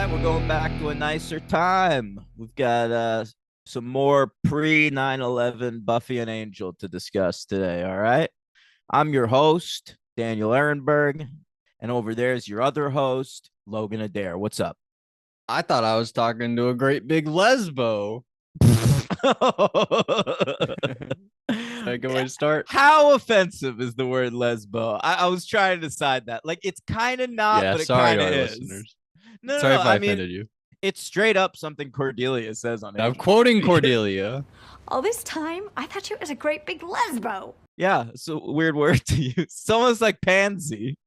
right, we're going back to a nicer time. We've got some more pre 9/11 Buffy and Angel to discuss today. All right. I'm your host, Daniel Ehrenberg. And over there is your other host, Logan Adair. What's up? I thought I was talking to a great big lesbo. Is that a good way to start? How offensive is the word lesbo? I was trying to decide that. Like, it's kind of not, Yeah, but it sorry kind to of our is. listeners. No. Sorry if I I mean, offended you. it's straight up something Cordelia says on I'm Angel. quoting Cordelia. All this time, I thought you was a great big lesbo. Yeah, it's a weird word to use. It's almost like pansy.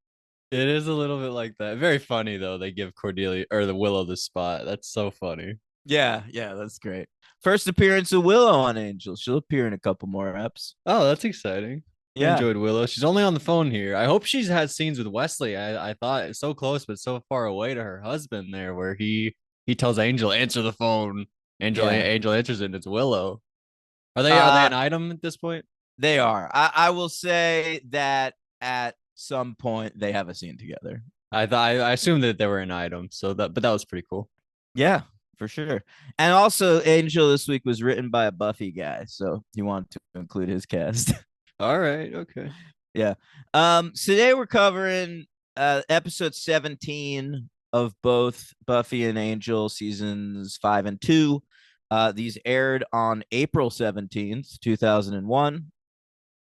It is a little bit like that. Very funny though. They give Cordelia or the Willow the spot. That's so funny. Yeah, that's great. First appearance of Willow on Angel. She'll appear in a couple more eps. Oh, that's exciting. I Yeah. enjoyed Willow. She's only on the phone here. I hope she's had scenes with Wesley. I thought it's so close, but so far away to her husband there, where he tells Angel answer the phone. Yeah. Angel answers it, and it's Willow. Are they Uh an item at this point? they are. I will say that at some point they have a scene together. I assumed that they were an item, but that was pretty cool. Yeah, for sure. And also Angel this week was written by a Buffy guy, so he wanted to include his cast. All right, okay. Yeah. So today we're covering episode 17 of both Buffy and Angel seasons 5 and 2. These aired on April 17th, 2001.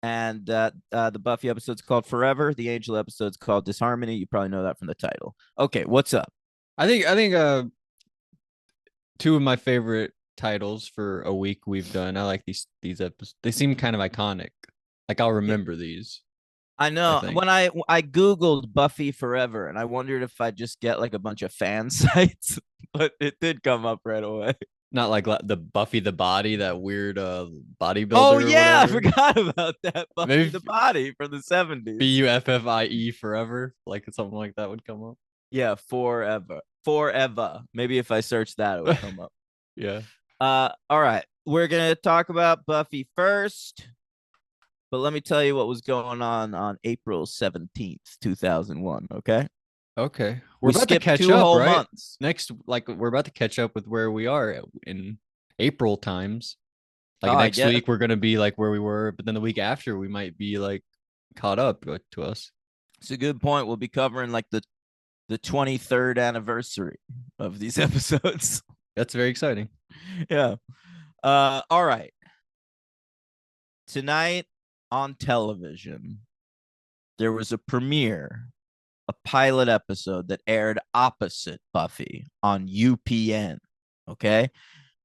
And the Buffy episode's called Forever. The Angel episode's called Disharmony. You probably know that from the title. Okay, what's up? I think two of my favorite titles for a week we've done. I like these episodes. They seem kind of iconic. Like I'll remember these, I I know think. when I googled Buffy Forever and I wondered if I'd just get like a bunch of fan sites, but it did come up right away. Not like the Buffy the Body, that weird Oh bodybuilder or yeah, I whatever. forgot about that Buffy Maybe the Body from the 70s. Buffie forever, like something like that would come up. Yeah, forever. Forever. Maybe if I search that it would come up. Yeah. All right. We're gonna talk about Buffy first, but let me tell you what was going on April 17th, 2001. Okay. Okay. We're We about to skipped catch two up, whole right? months. We're about to catch up with where we are in April times. Oh, Like I next guess week we're gonna be like where we were, but then the week after we might be like caught up to us. it's a good point. We'll be covering like the 23rd anniversary of these episodes. That's very exciting. Yeah. All right. Tonight on television, there was a premiere, a pilot episode that aired opposite Buffy on UPN. Okay.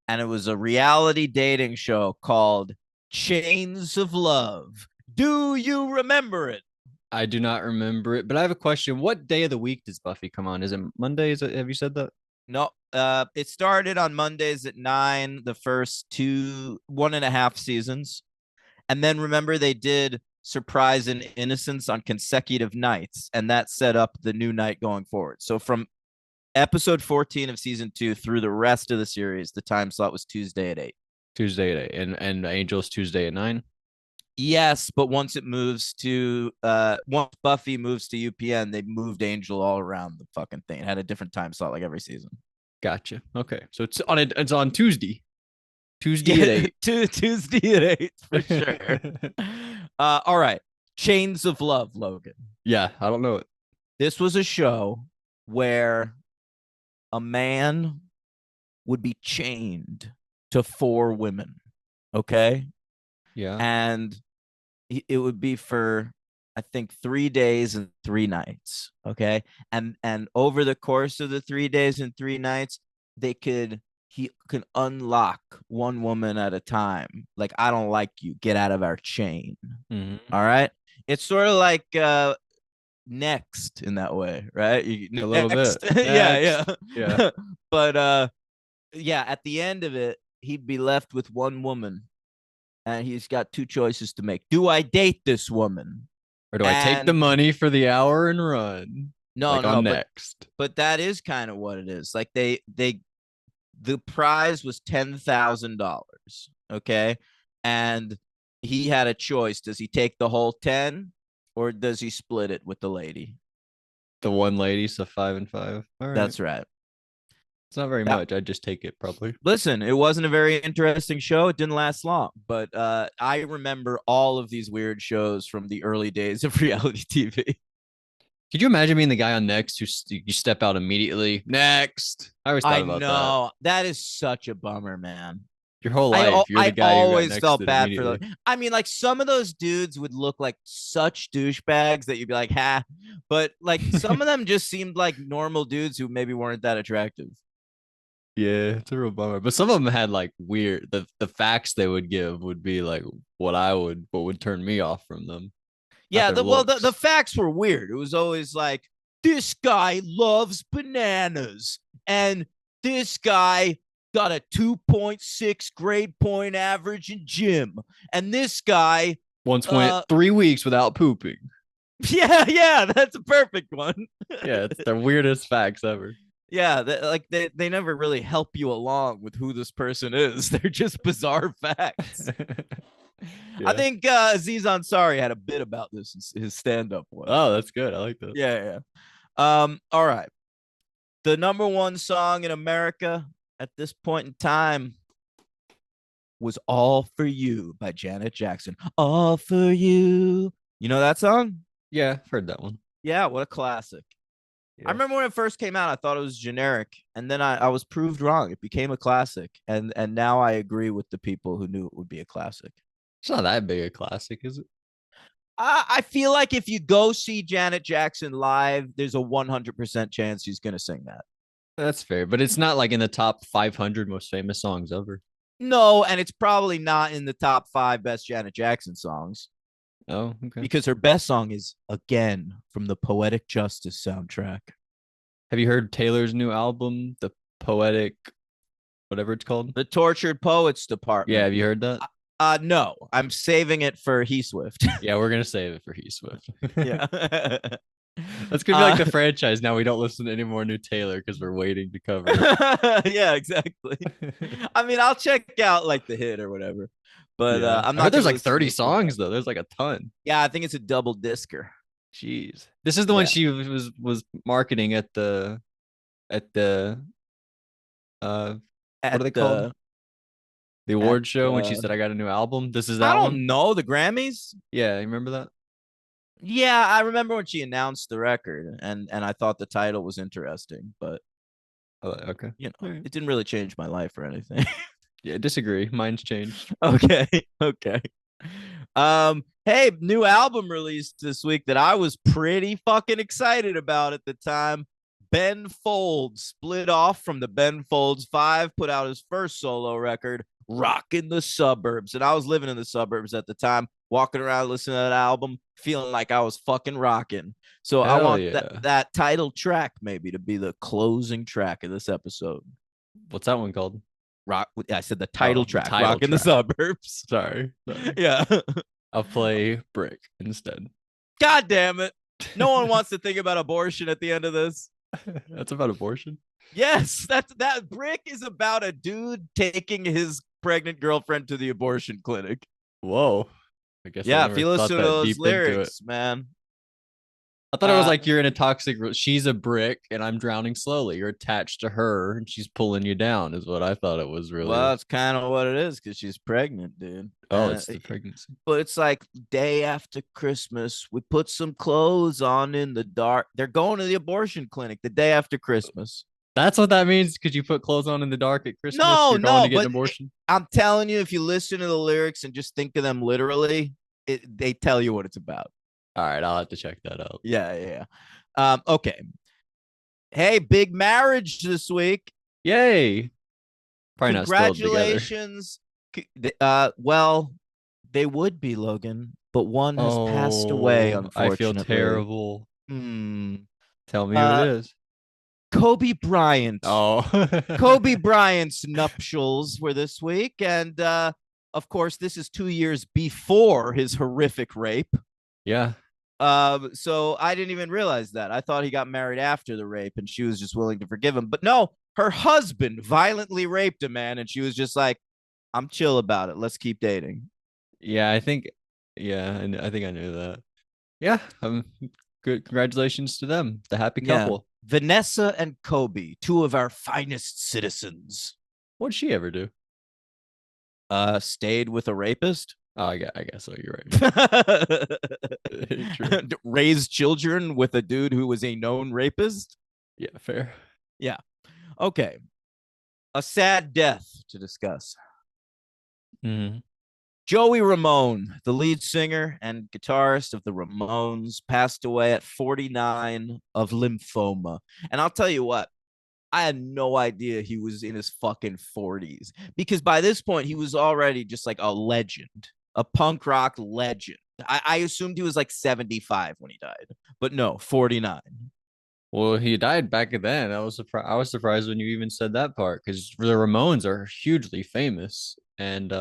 And it was a reality dating show called Chains of Love. Do you remember it? I do not remember it, but I have a question. What day of the week does Buffy come on? Is it Monday? Have you said that? No, it started on Mondays at 9, the first two, 1.5 seasons. And then remember, they did Surprise and Innocence on consecutive nights, and that set up the new night going forward. So from episode 14 of season 2 through the rest of the series, the time slot was Tuesday at 8. Tuesday at 8 and Angels Tuesday at 9. Yes, but once once Buffy moves to UPN, they moved Angel all around the fucking thing. It had a different time slot like every season. Gotcha. Okay. So it's on Tuesday. Tuesday at Yeah, 8. Tuesday at 8 for sure. All right. Chains of Love, Logan. Yeah, I don't know it. This was a show where a man would be chained to 4 women. Okay. Yeah. And it would be for, I think, 3 days and 3 nights. Okay. And over the course of the 3 days and 3 nights, he could unlock one woman at a time. Like, I don't like you. Get out of our chain. Mm-hmm. All right. It's sort of like Next in that way, right? A little Next. bit. Yeah. Next. Yeah. But yeah, at the end of it, he'd be left with one woman and he's got two choices to make. Do I date this woman? Or do I take the And money for the hour and run? no, Like no, on but Next. that is kind of what it is. Like the prize was $10,000. Okay. And he had a choice. Does he take the whole 10 or does he split it with the lady? The one lady, so 5 and 5. All right. That's right. It's not very That- much. I'd just take it probably. Listen, it wasn't a very interesting show. It didn't last long, but I remember all of these weird shows from the early days of reality TV. Could you imagine being the guy on Next you step out immediately? Next. I always thought I about that. know that is such a bummer, man. Your whole life, you're the I guy who got always next felt to it bad for immediately. those. I mean, like some of those dudes would look like such douchebags that you'd be like, ha. But like some of them just seemed like normal dudes who maybe weren't that attractive. Yeah, it's a real bummer. But some of them had like weird the facts they would give would be like what would turn me off from them. Not Yeah, their the looks. facts were weird. It was always like this guy loves bananas, and this guy got a 2.6 grade point average in gym, and this guy, Once went 3 weeks without pooping. yeah, that's a perfect one. Yeah, it's the weirdest facts ever. Yeah, they never really help you along with who this person is. They're just bizarre facts. I think Aziz Ansari had a bit about this in his stand-up one. Oh, that's good. I like that. Yeah. All right. The number one song in America at this point in time was All For You by Janet Jackson. All For You. You know that song? Yeah, I've heard that one. Yeah, what a classic. Yeah. I remember when it first came out, I thought it was generic, and then I was proved wrong. It became a classic, and now I agree with the people who knew it would be a classic. It's not that big a classic, is it? I feel like if you go see Janet Jackson live, there's a 100% chance she's going to sing that. That's fair, but it's not like in the top 500 most famous songs ever. No, and it's probably not in the top 5 best Janet Jackson songs. Oh, okay. Because her best song is Again from the Poetic Justice soundtrack. Have you heard Taylor's new album, The Poetic, whatever it's called? The Tortured Poets Department. Yeah, have you heard that? No, I'm saving it for He Swift. Yeah, we're gonna save it for He Swift. Yeah. That's gonna be like the franchise. Now we don't listen to any more new Taylor because we're waiting to cover it. Yeah, exactly. I mean, I'll check out like the hit or whatever, but Yeah. I'm I heard not. there's like 30 songs though. There's like a ton. Yeah, I think it's a double discer. Jeez. This is the one she was marketing at the what are they called? The award show when she said I got a new album. This is that I one. don't know, the Grammys. Yeah, you remember that? Yeah, I remember when she announced the record, and I thought the title was interesting, but Okay. you know, it didn't really change my life or anything. Yeah, disagree. Mine's changed. Okay. Hey, new album released this week that I was pretty fucking excited about at the time. Ben Folds split off from the Ben Folds 5, put out his first solo record, Rockin' the Suburbs. And I was living in the suburbs at the time, walking around listening to that album, feeling like I was fucking rocking. So I want that title track maybe to be the closing track of this episode. What's that one called? I said the title track, title Rockin' the Suburbs. Sorry. Yeah. I'll play Brick instead. God damn it. No one wants to think about abortion at the end of this. That's about abortion. Yes, that Brick is about a dude taking his pregnant girlfriend to the abortion clinic. Whoa. I guess if you listen to those lyrics, man. I thought it was like you're in a toxic. She's a brick, and I'm drowning slowly. You're attached to her, and she's pulling you down. Is what I thought it was really. Well, it's kind of what it is because she's pregnant, dude. Oh, it's the pregnancy. But it's like day after Christmas, we put some clothes on in the dark. They're going to the abortion clinic the day after Christmas. That's what that means because you put clothes on in the dark at Christmas. No, you're going to get an abortion. I'm telling you, if you listen to the lyrics and just think of them literally, they tell you what it's about. All right, I'll have to check that out. Yeah. Okay. Hey, big marriage this week. Yay. Probably Congratulations. Well, they would be, Logan, but one has passed away, unfortunately. I feel terrible. Tell me who it is. Kobe Bryant. Oh. Kobe Bryant's nuptials were this week. And, of course, this is 2 years before his horrific rape. Yeah. So I didn't even realize that. I thought he got married after the rape and she was just willing to forgive him. But no, her husband violently raped a man and she was just like, I'm chill about it. Let's keep dating. Yeah, I think I knew that. Yeah, good. Congratulations to them, the happy Yeah. couple. Vanessa and Kobe, two of our finest citizens. What'd she ever do? Stayed with a rapist. Oh, I guess so. You're right. True. Raised children with a dude who was a known rapist. Yeah, fair. Yeah. Okay. A sad death to discuss. Mhm. Joey Ramone, the lead singer and guitarist of the Ramones, passed away at 49 of lymphoma. And I'll tell you what, I had no idea he was in his fucking 40s because by this point, he was already just like a legend, a punk rock legend. I assumed he was like 75 when he died, but no, 49. Well, he died back then. I was surprised. I was surprised when you even said that part because the Ramones are hugely famous, and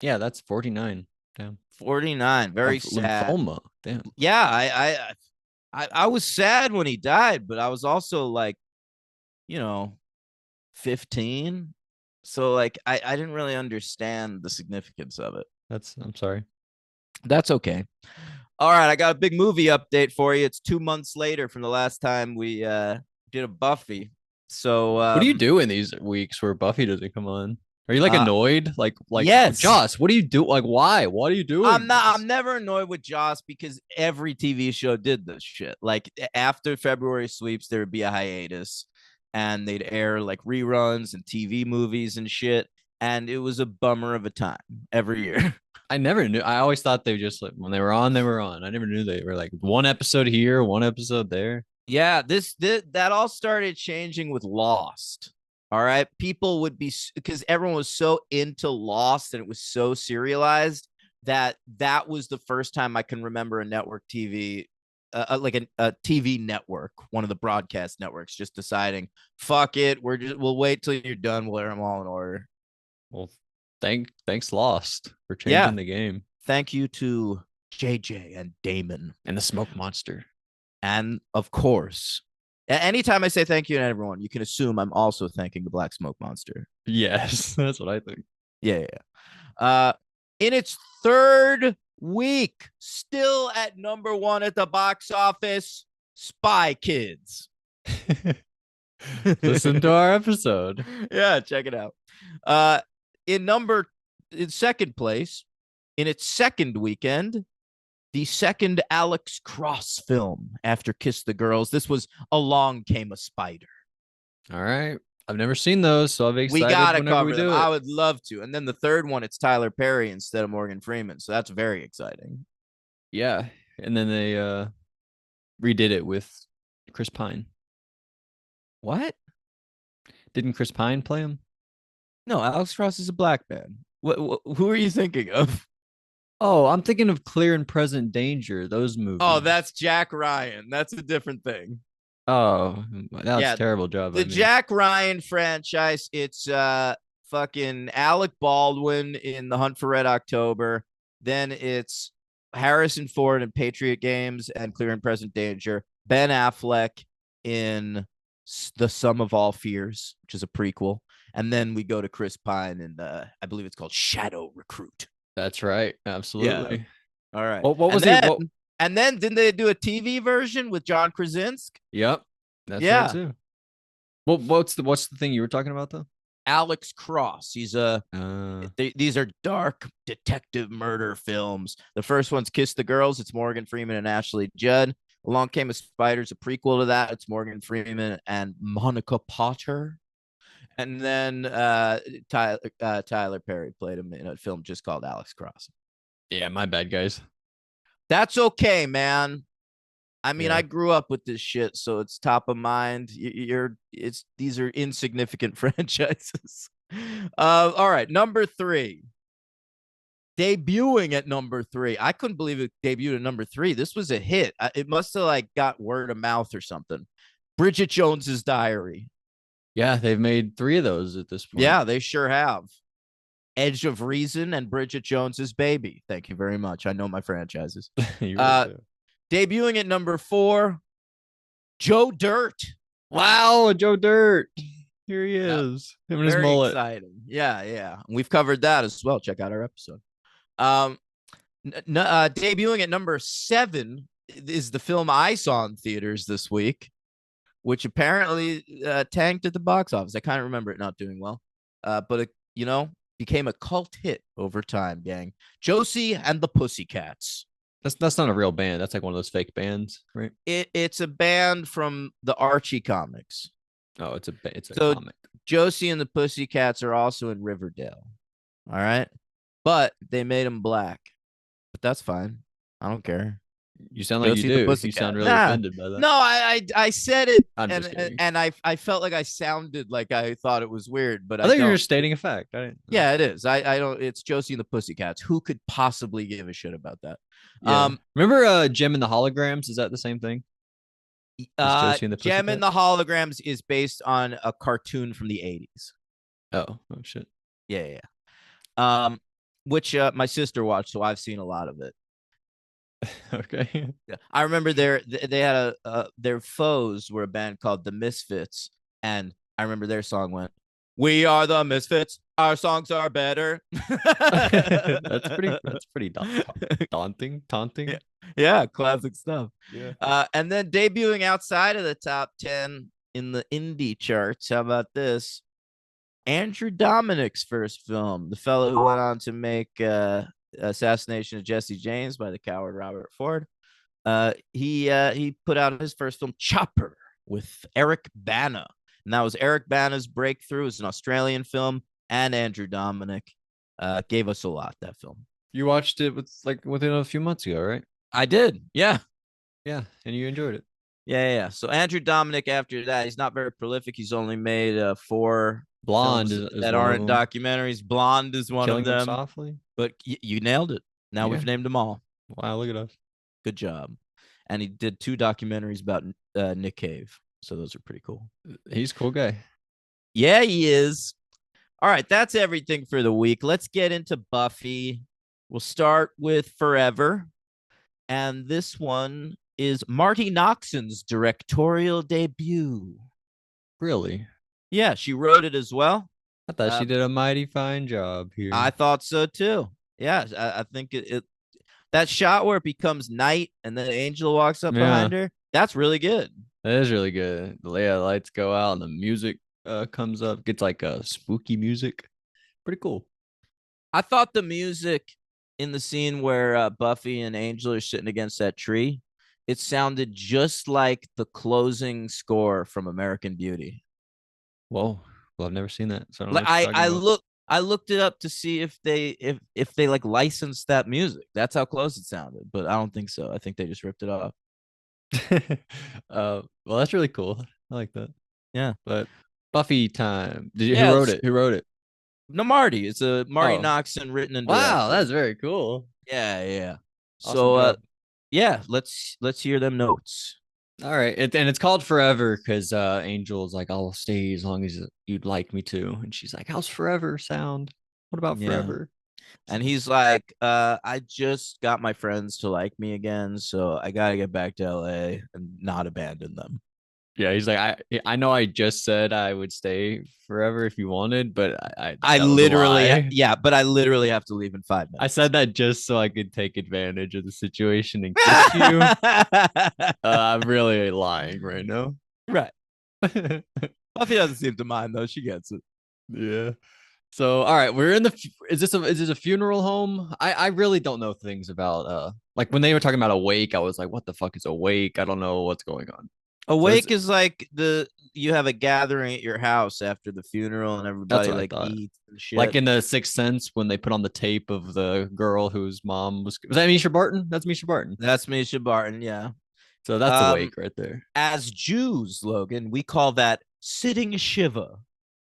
yeah, that's 49. Damn. 49. Very Of sad. lymphoma. Damn. Yeah, I was sad when he died, but I was also like, 15. So like I didn't really understand the significance of it. I'm sorry. That's okay. All right, I got a big movie update for you. It's 2 months later from the last time we did a Buffy. So What do you do in these weeks where Buffy doesn't come on? Are you like Uh, annoyed? Like yes. Joss, what do you do? Like, why? What are you doing? I'm never annoyed with Joss because every TV show did this shit. Like after February sweeps, there would be a hiatus and they'd air like reruns and TV movies and shit. And it was a bummer of a time every year. I never knew. I always thought they just like when they were on, they were on. I never knew they were like one episode here, one episode there. Yeah, this that all started changing with Lost. All right, people would be because everyone was so into Lost and it was so serialized that was the first time I can remember a network TV, like a TV network, one of the broadcast networks, just deciding, fuck it, we'll wait till you're done, we'll air them all in order. Well, thanks Lost for changing Yeah. the game. Thank you to JJ and Damon And the smoke monster. and of course. Anytime I say thank you to everyone, you can assume I'm also thanking the Black Smoke Monster. Yes, that's what I think. Yeah. In its third week, still at number one at the box office, Spy Kids. Listen to our episode. Yeah, check it out. In second place, in its second weekend, the second Alex Cross film after Kiss the Girls. This was Along Came a Spider. All right. I've never seen those, so I'll be excited We gotta whenever cover we them. do it. I would love to. And then the third one, it's Tyler Perry instead of Morgan Freeman. So that's very exciting. Yeah. And then they redid it with Chris Pine. What? Didn't Chris Pine play him? No, Alex Cross is a black man. Who are you thinking of? Oh, I'm thinking of Clear and Present Danger, those movies. Oh, that's Jack Ryan. That's a different thing. Oh, that was Yeah, a terrible job. The Jack Ryan franchise, it's fucking Alec Baldwin in The Hunt for Red October. Then it's Harrison Ford in Patriot Games and Clear and Present Danger. Ben Affleck in The Sum of All Fears, which is a prequel. And then we go to Chris Pine in I believe it's called Shadow Recruit. That's right. Absolutely. Yeah. All right. What was and it? then, What... And then didn't they do a TV version with John Krasinski? Yep. That's Yeah. right too. Well, what's the thing you were talking about though? Alex Cross. He's these are dark detective murder films. The first one's Kiss the Girls. It's Morgan Freeman and Ashley Judd. Along Came a Spider's a prequel to that. It's Morgan Freeman and Monica Potter. And then Tyler Perry played him in a film just called Alex Cross. Yeah, my bad, guys. That's okay, man. I mean, Yeah. I grew up with this shit, so it's top of mind. These are insignificant franchises. All right, number 3. Debuting at number 3. I couldn't believe it debuted at number 3. This was a hit. It must have like got word of mouth or something. Bridget Jones's Diary. Yeah, they've made 3 of those at this point. Yeah, they sure have. Edge of Reason and Bridget Jones's Baby. Thank you very much. I know my franchises. Debuting at number 4, Joe Dirt. Wow, Joe Dirt. Here he is. Him and his Very mullet. exciting. Yeah. We've covered that as well. Check out our episode. Debuting at number 7, is the film I saw in theaters this week, which apparently tanked at the box office. I kind of remember it not doing well, but it, became a cult hit over time. Gang, Josie and the Pussycats. That's not a real band. That's like one of those fake bands, right? It's a band from the Archie comics. Oh, it's a So comic. Josie and the Pussycats are also in Riverdale. All right, but they made them black. But that's fine. I don't care. You sound like Josie you the do. You Pussycat. sound really Nah. offended by that. No, I said it, I'm just kidding. and I felt like I sounded like I thought it was weird, but I thought you were don't. just stating a fact. I didn't. Yeah, it is. I don't. It's Josie and the Pussycats. Who could possibly give a shit about that? Yeah. Remember Gem and the Holograms? Is that the same thing? Josie and the Gem and the Holograms is based on a cartoon from the 80s. Oh shit. Yeah. Which my sister watched, so I've seen a lot of it. Okay. Yeah, I remember they had their foes were a band called the Misfits, and I remember their song went, "We are the Misfits. Our songs are better." That's pretty daunting, taunting. Yeah, classic stuff. Yeah. And then debuting outside of the top 10 in the indie charts. How about this? Andrew Dominic's first film, the fellow who went on to make Assassination of Jesse James by the coward Robert Ford. He put out his first film, Chopper, with Eric Bana, and that was Eric Bana's breakthrough. It's an Australian film, and Andrew Dominic gave us a lot. That film. You watched it within a few months ago, right? I did. Yeah, and you enjoyed it. Yeah. So Andrew Dominic, after that, he's not very prolific. He's only made 4 Blonde that aren't documentaries. Blonde is one Killing of them. Softly. But you nailed it. Now we've named them all. Wow, look at us. Good job. And he did 2 documentaries about Nick Cave. So those are pretty cool. He's a cool guy. Yeah, he is. All right, that's everything for the week. Let's get into Buffy. We'll start with Forever. And this one is Marty Noxon's directorial debut. Really? Yeah, she wrote it as well. I thought she did a mighty fine job here. I thought so too. Yeah, I think it that shot where it becomes night and then Angel walks up behind her, that's really good. That is really good. The lights go out and the music comes up. Gets like a spooky music. Pretty cool. I thought the music in the scene where Buffy and Angel are sitting against that tree, it sounded just like the closing score from American Beauty. Whoa. Well, I've never seen that. So I looked it up to see if they like licensed that music. That's how close it sounded, but I don't think so. I think they just ripped it off. Well, that's really cool. I like that. Yeah. But Buffy time. Who wrote it? Who wrote it? No, Marty. It's a Marty Noxon written and directed. Wow, that's very cool. Yeah. Awesome so yeah, let's hear them notes. All right. And it's called Forever because Angel's like, I'll stay as long as you'd like me to. And she's like, how's forever sound? What about forever? And he's like, I just got my friends to like me again, so I gotta get back to LA and not abandon them. Yeah, he's like, I know I just said I would stay forever if you wanted, but I literally, but I literally have to leave in 5 minutes. I said that just so I could take advantage of the situation and kiss you. I'm really lying right now. Right. Buffy doesn't seem to mind though. She gets it. Yeah. So, all right, we're in is this a funeral home? I really don't know things about like when they were talking about a wake, I was like, what the fuck is a wake? I don't know what's going on. A wake is like you have a gathering at your house after the funeral and everybody like eats and shit. Like in the Sixth Sense when they put on the tape of the girl whose mom was that Misha Barton? That's Misha Barton. That's Misha Barton, yeah. So that's a wake right there. As Jews, Logan, we call that sitting Shiva.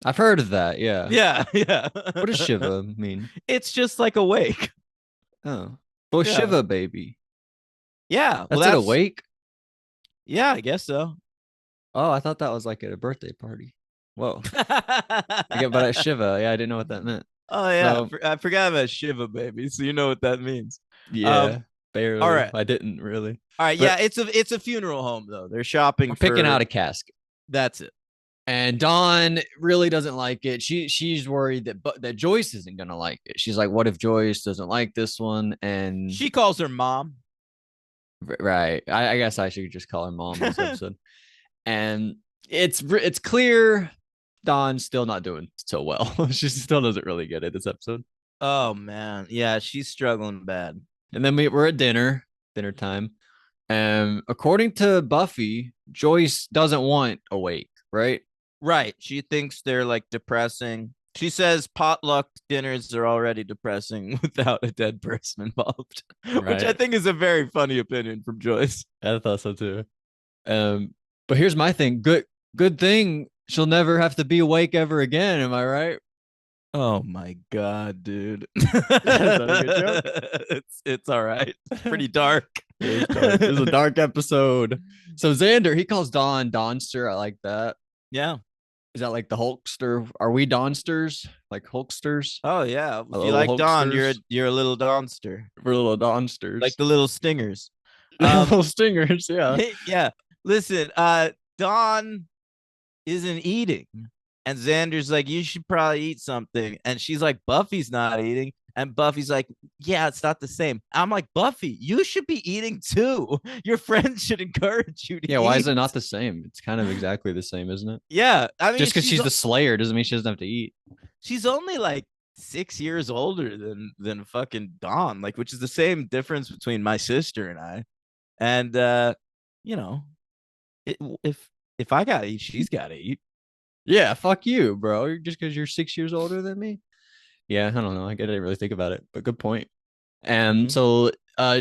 I've heard of that, yeah. Yeah. What does Shiva mean? It's just like a wake. Oh. Well, yeah. Shiva baby. Yeah. That's an awake? Yeah, I guess so. Oh, I thought that was like at a birthday party. Whoa. But at Shiva, yeah, I didn't know what that meant. Oh yeah, so, I forgot about Shiva baby. So you know what that means. Yeah, barely. All right, I didn't really. All right, yeah, it's a funeral home though. They're shopping. Picking out a casket. That's it. And Dawn really doesn't like it. She's worried that Joyce isn't gonna like it. She's like, what if Joyce doesn't like this one? And she calls her mom. Right. I guess I should just call her mom this episode. And it's clear Dawn's still not doing so well. She still doesn't really get it this episode. Oh man, yeah, she's struggling bad. And then we're at dinner time. And according to Buffy, Joyce doesn't want Awake, right? Right. She thinks they're like depressing. She says potluck dinners are already depressing without a dead person involved, which I Right. think is a very funny opinion from Joyce. I thought so too. Um, but here's my thing. Good thing she'll never have to be awake ever again. Am I right? Oh my god, dude. That a good joke? It's all right. It's pretty dark. It was a dark episode. So Xander, he calls Dawn Dawnster. I like that. Yeah. Is that like the Hulkster? Are we Dawnsters? Like Hulksters? Oh yeah. If you little like Dawn, Hulksters? you're a little Dawnster. We're little Dawnsters. Like the little stingers. little stingers, yeah. Yeah. Listen, Dawn isn't eating. And Xander's like, you should probably eat something. And she's like, Buffy's not eating. And Buffy's like, yeah, it's not the same. I'm like, Buffy, you should be eating too. Your friends should encourage you to Yeah, why eat. is it not the same? It's kind of exactly the same, isn't it? Yeah. I mean, Just because she's the Slayer doesn't mean she doesn't have to eat. she's only like 6 years older than fucking Dawn, like, which is the same difference between my sister and I. And you know, if I gotta eat, she's gotta eat. Yeah, fuck you, bro. Just because you're 6 years older than me. Yeah, I don't know. I didn't really think about it, but good point. And so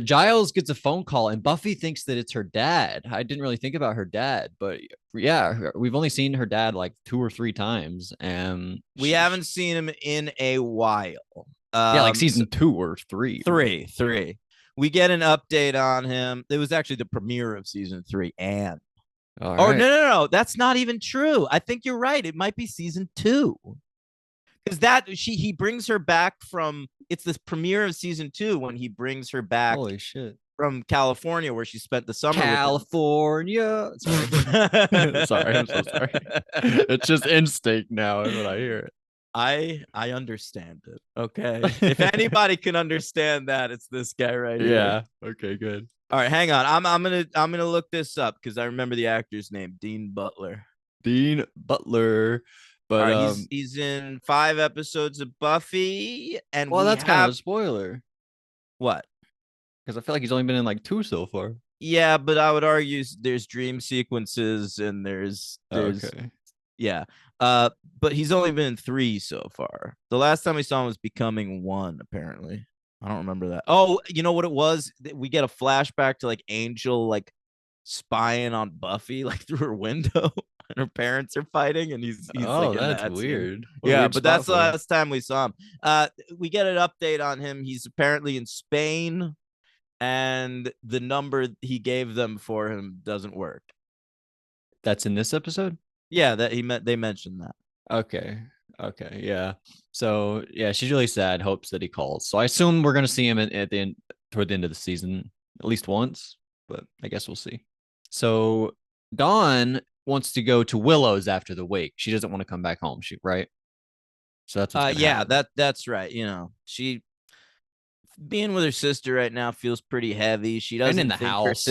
Giles gets a phone call, and Buffy thinks that it's her dad. I didn't really think about her dad, but yeah, we've only seen her dad like 2 or 3 times, and We haven't seen him in a while. Yeah, like season 2 or 3. Three. We get an update on him. It was actually the premiere of season 3, and no, that's not even true. I think you're right. It might be season 2. Because he brings her back from, it's this premiere of season 2 when he brings her back Holy shit. from California where she spent the summer. California. Sorry. Sorry, I'm so sorry. It's just instinct now is what I hear. I understand it. Okay. If anybody can understand that, it's this guy right here. Yeah. Okay, good. All right, hang on. I'm gonna look this up because I remember the actor's name, Dean Butler. Dean Butler. But right, he's in 5 episodes of Buffy, and well, that's kind of a spoiler. What? Because I feel like he's only been in like 2 so far. Yeah, but I would argue there's dream sequences and there's okay. Yeah. But he's only been in 3 so far. The last time we saw him was Becoming 1, apparently. I don't remember that. Oh, you know what it was? We get a flashback to like Angel like spying on Buffy like through her window, and her parents are fighting, and he's oh, like, that's weird. Yeah, but that's the last time we saw him. We get an update on him. He's apparently in Spain, and the number he gave them for him doesn't work. That's in this episode? Yeah, they mentioned that. Okay. Yeah. So yeah, she's really sad. Hopes that he calls. So I assume we're gonna see him at the end, toward the end of the season, at least once. But I guess we'll see. So Dawn wants to go to Willow's after the wake. She doesn't want to come back home. Right? So that's what's yeah, happen. that's right. You know, she being with her sister right now feels pretty heavy. She doesn't in the house.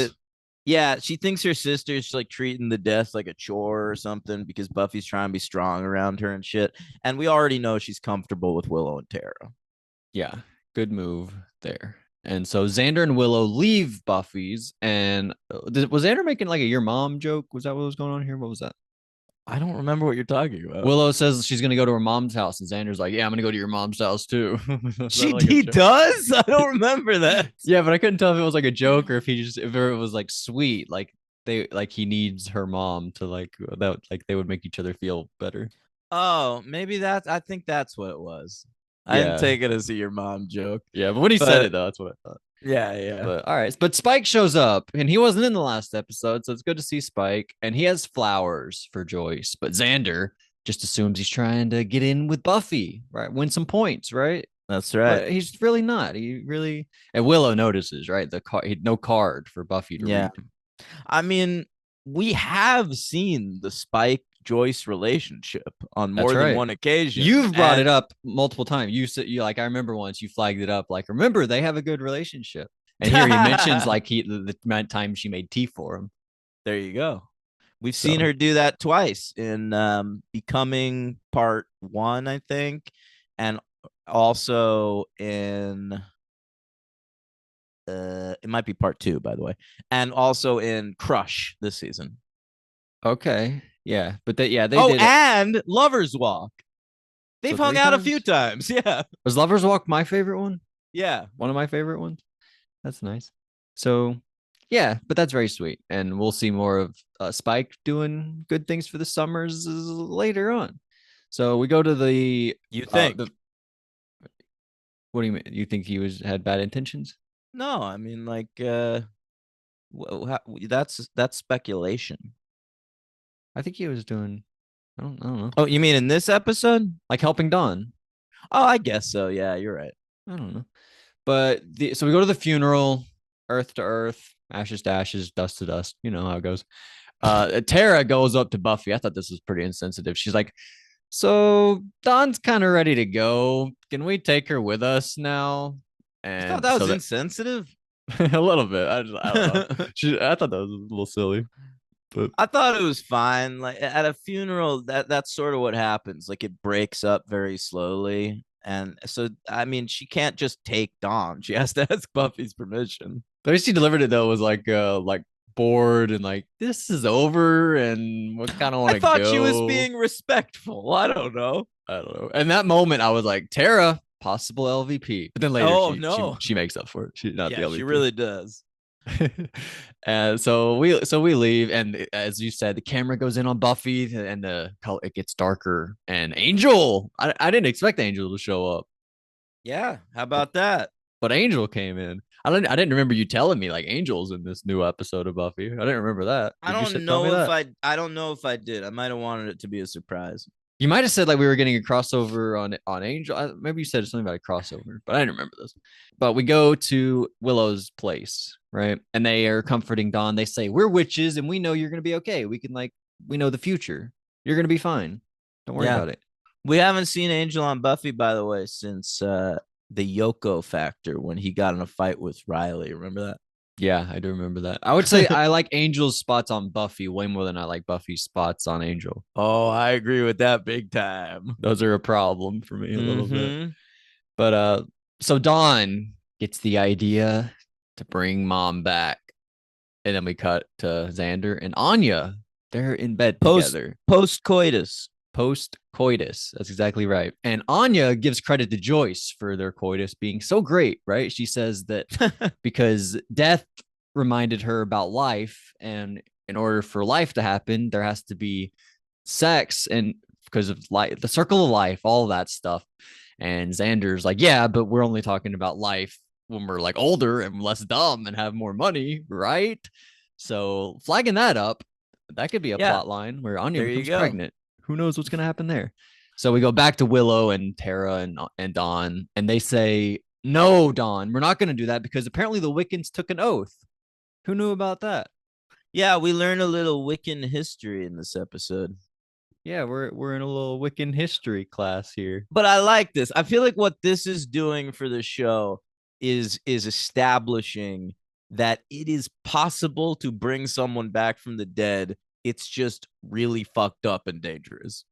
Yeah, she thinks her sister's like treating the death like a chore or something because Buffy's trying to be strong around her and shit. And we already know she's comfortable with Willow and Tara. Yeah, good move there. And so Xander and Willow leave Buffy's. And was Xander making like a your mom joke? Was that what was going on here? What was that? I don't remember what you're talking about. Willow says she's going to go to her mom's house. And Xander's like, yeah, I'm going to go to your mom's house too. He does? I don't remember that. Yeah, but I couldn't tell if it was like a joke or if it was like sweet. Like he needs her mom to like they would make each other feel better. Oh, maybe I think that's what it was. I didn't take it as a your mom joke. Yeah, but when he said it though, that's what I thought. Yeah. But all right. But Spike shows up and he wasn't in the last episode, so it's good to see Spike. And he has flowers for Joyce. But Xander just assumes he's trying to get in with Buffy, right? Win some points, right? That's right. But he's really not. And Willow notices, right? No card for Buffy to read. I mean, we have seen the Spike Joyce relationship on more than one occasion. You've brought it up multiple times. You said I remember once you flagged it up. Like, remember they have a good relationship. And here he mentions like the amount of time she made tea for him. There you go. We've seen So her do that twice in Becoming Part 1, I think, and also in it might be Part 2, by the way, and also in Crush this season. okay, yeah, but they Oh, did it. and Lovers Walk. So They've hung three out a times. few times. Yeah. Was Lovers Walk my favorite one? Yeah. One of my favorite ones. That's nice. So yeah, but that's very sweet, and we'll see more of Spike doing good things for the Summers later on. So we go to You think? the. What do you mean? You think he had bad intentions? No, I mean like that's speculation. I think he was doing. I don't know. Oh, you mean in this episode? Like helping Dawn. Oh, I guess so. Yeah, you're right. I don't know. But so we go to the funeral, earth to earth, ashes to ashes, dust to dust. You know how it goes. Tara goes up to Buffy. I thought this was pretty insensitive. She's like, "So Dawn's kind of ready to go. Can we take her with us now?" I thought And that so was that insensitive. a little bit. I don't know. I thought that was a little silly, but I thought it was fine. Like at a funeral, that's sort of what happens. Like it breaks up very slowly. And so I mean, she can't just take Dawn. She has to ask Buffy's permission. the way she delivered it though was like bored and like this is over and we kind of want I to thought she was go. being respectful. I don't know. I don't know. And that moment, I was like, Tara, possible LVP. But then later, Oh no. she makes up for it. She's not the Yeah, she LVP. really does. And so we leave, and as you said, the camera goes in on Buffy, and the color it gets darker. And Angel, I didn't expect Angel to show up, Yeah, how about that? but Angel came in. I didn't remember you telling me like Angel's in this new episode of Buffy. I didn't remember that. I Did you don't tell me know if that? I don't know if I did. I might have wanted it to be a surprise. You might have said like we were getting a crossover on Angel. Maybe you said something about a crossover, but I didn't remember this. But we go to Willow's place, right? And they are comforting Dawn. They say, "We're witches, and we know you're gonna be okay. We know the future. You're gonna be fine. Don't worry Yeah. about it." We haven't seen Angel on Buffy, by the way, since the Yoko factor when he got in a fight with Riley. Remember that? Yeah, I do remember that. I would say I like Angel's spots on Buffy way more than I like Buffy's spots on Angel. Oh, I agree with that big time. Those are a problem for me a little bit. Mm-hmm. But so Dawn gets the idea to bring Mom back. And then we cut to Xander and Anya. They're in bed together. Post coitus. Post coitus. That's exactly right. And Anya gives credit to Joyce for their coitus being so great, right? She says that because death reminded her about life. And in order for life to happen, there has to be sex. And because of life, the circle of life, all that stuff. And Xander's like, yeah, but we're only talking about life when we're like older and less dumb and have more money, right? So flagging that up, that could be a plot line where Anya becomes pregnant. Who knows what's going to happen there? So we go back to Willow and Tara and Dawn, and they say, "No, Dawn, we're not going to do that because apparently the Wiccans took an oath." Who knew about that? Yeah, we learn a little Wiccan history in this episode. Yeah, we're in a little Wiccan history class here. But I like this. I feel like what this is doing for the show is establishing that it is possible to bring someone back from the dead. It's just really fucked up and dangerous.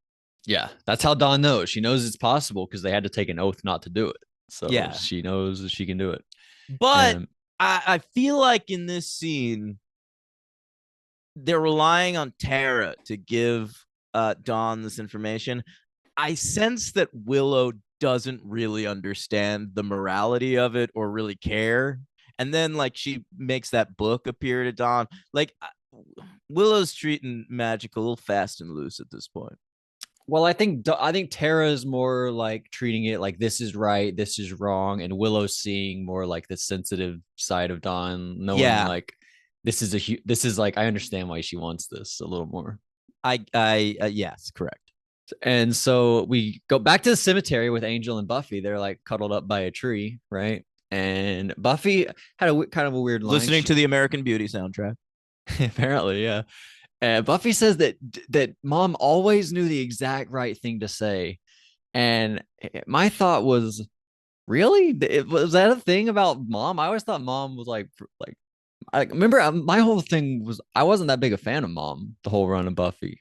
Yeah, that's how Dawn knows. She knows it's possible because they had to take an oath not to do it. So yeah, she knows she can do it. But I feel like in this scene, they're relying on Tara to give Dawn this information. I sense that Willow doesn't really understand the morality of it or really care. And then like she makes that book appear to Dawn. Like Willow's treating magic a little fast and loose at this point. Well, I think Tara is more like treating it like this is right, this is wrong, and Willow's seeing more like the sensitive side of Dawn, knowing like this is like I understand why she wants this a little more. Yes, correct. And so we go back to the cemetery with Angel and Buffy. They're like cuddled up by a tree, right? And Buffy had a kind of a weird line. Listening to the American Beauty soundtrack. Apparently, yeah. And Buffy says that Mom always knew the exact right thing to say. And my thought was, Really? Was that a thing about mom? I always thought mom was like I remember my whole thing was I wasn't that big a fan of mom the whole run of Buffy.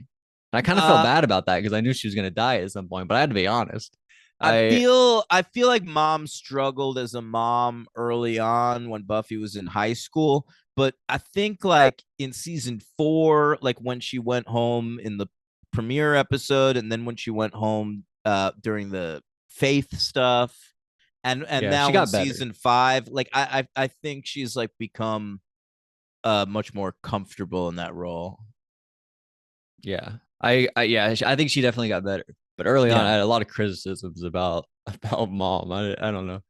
And I kind of felt Uh, bad about that because I knew she was gonna die at some point, but I had to be honest. I I feel I feel like mom struggled as a mom early on when Buffy was in high school, but I think like in season 4, like when she went home in the premiere episode, and then when she went home during the Faith stuff, and yeah, she now in got better. season 5, like I think she's like become much more comfortable in that role. Yeah. I think she definitely got better. But early on, I Yeah. had a lot of criticisms about mom. I don't know,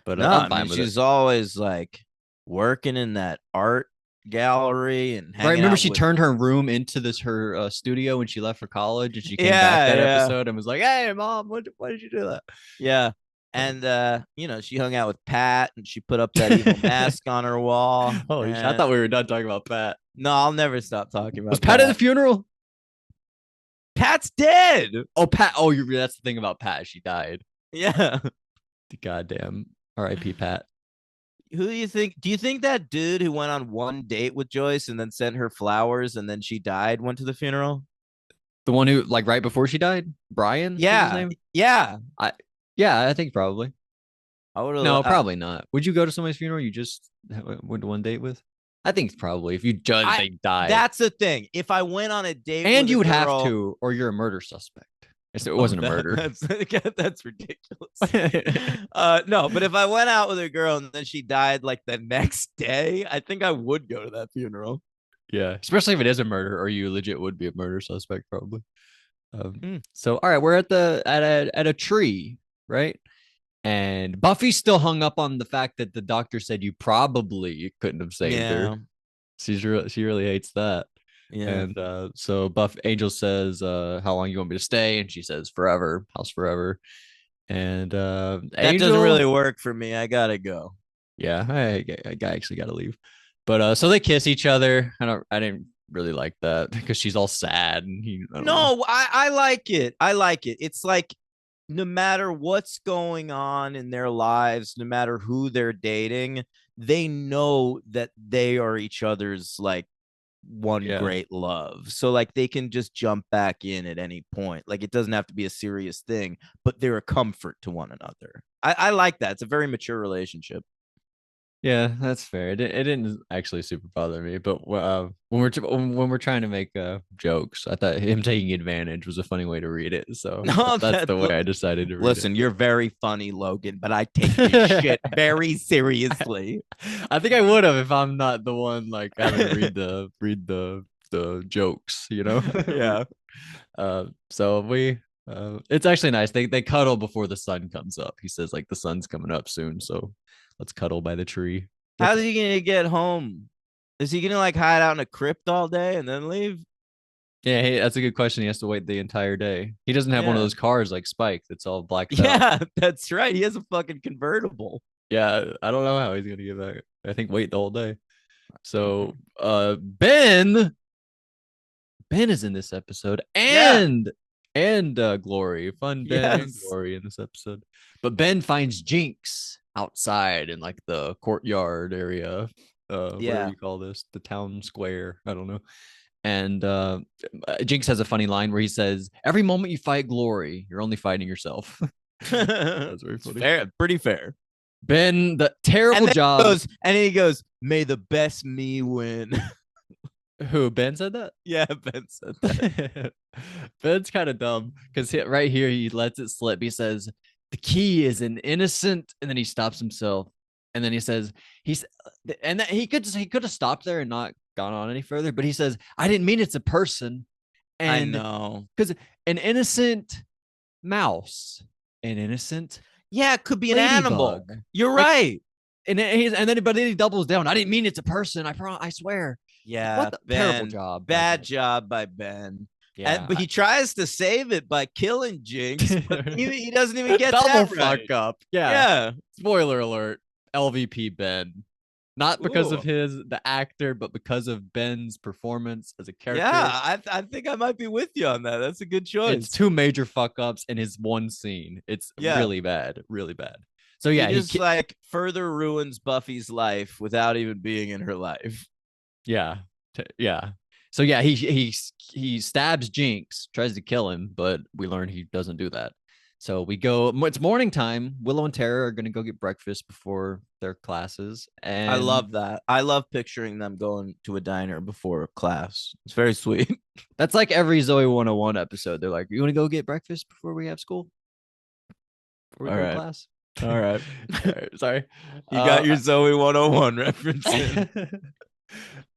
but No, I'm I mean fine with it. she's always like working in that art gallery and Right? hanging Remember, out she with. turned her room into this her studio when she left for college, and she came back Yeah, that yeah, episode and was like, "Hey, mom, why did you do yeah. And she hung out with Pat and she put up that evil that?" mask on her wall. Holy shit! I And thought we were done talking about Pat. no, I'll never stop talking Was about Pat at the Pat. funeral? Pat's dead. Oh, Pat. Oh, that's the thing about Pat. She died. Yeah. Goddamn. R.I.P. Pat. Who do you think? Do you think that dude who went on one date with Joyce and then sent her flowers and then she died went to the funeral? The one who, like, right before she died, Brian was his Yeah. name. Yeah. I, yeah, I think probably. I would have No, probably not. Would you go to somebody's funeral you just went to one date with? I think probably if you judge I they died, that's the thing. If I went on a date and with a you would have girl, to, or you're a murder suspect. It oh, wasn't a murder. that's ridiculous. No, but if I went out with a girl and then she died like the next day, I think I would go to that funeral. Yeah, especially if it is a murder, or you legit would be a murder suspect probably. Hmm. So all right, we're at a tree, right? And Buffy's still hung up on the fact that the doctor said you probably couldn't have saved her. Yeah, She really hates that. yeah. And so Buff Angel says, how long you want me to stay? And she says, forever, house forever. And That doesn't Angel, really work for me. I gotta go. yeah, I actually got to leave. But so they kiss each other. I didn't really like that because she's all sad and I don't know. No, I like it. I like it. It's like no matter what's going on in their lives, no matter who they're dating, they know that they are each other's like one Yeah. great love. So like they can just jump back in at any point. Like it doesn't have to be a serious thing, but they're a comfort to one another. I like that. It's a very mature relationship. Yeah, that's fair. It didn't actually super bother me, but when we're trying to make jokes, I thought him taking advantage was a funny way to read it. So No, that's the way I decided to read listen, you're very funny, Logan, but I take this shit it. very seriously. I think I would have if I'm not the one like having to read the jokes, you know. Yeah. So we it's actually nice. They cuddle before the sun comes up. He says like the sun's coming up soon, so let's cuddle by the tree. How's he gonna get home? Is he gonna like hide out in a crypt all day and then leave? Yeah, hey, that's a good question. He has to wait the entire day. He doesn't have one of Yeah. those cars like Spike that's all blacked out. Yeah, that's right. He has a fucking convertible. Yeah, I don't know how he's gonna get back. I think wait the whole day. So Ben is in this episode Yeah. and Glory. Fun Ben and Yes. Glory in this episode. But Ben finds Jinx outside in like the courtyard area. Whatever Yeah. you call this, the town square. I don't know. And Jinx has a funny line where he says, "Every moment you fight Glory, you're only fighting yourself." That's very It's funny. fair, pretty fair. Ben, the terrible job. And then he goes, "May the best me win." Who Ben said that? Yeah, Ben said that. Ben's kind of dumb because right here he lets it slip. He says the key is an innocent, and then he stops himself, and then he says and that he could have stopped there and not gone on any further, but he says I didn't mean it's a person, I and know. because an innocent mouse, an innocent Yeah, it could be an ladybug. animal. You're Like, right. and then he doubles down. I didn't mean it's a person. I swear. Yeah, What the terrible Ben. job. Bad job by Ben. Yeah. But he tries to save it by killing Jinx, but he doesn't even get double that fuck right. up. Yeah. Yeah. Spoiler alert. LVP Ben. Not because Ooh. of the actor, but because of Ben's performance as a character. Yeah, I think I might be with you on that. That's a good choice. It's two major fuck ups in his one scene. It's Yeah. really bad. Really bad. So He yeah, just like further ruins Buffy's life without even being in her life. yeah, yeah. So yeah, he stabs Jinx, tries to kill him, but we learn he doesn't do that. So we go. It's morning time. Willow and Tara are gonna go get breakfast before their classes, I and love that. I love picturing them going to a diner before class. It's very sweet. that's like every Zoe 101 episode. They're like, "You want to go get breakfast before we have school? Before we All go to right. class?" All right. All right, sorry. You got your Zoe 101 reference in.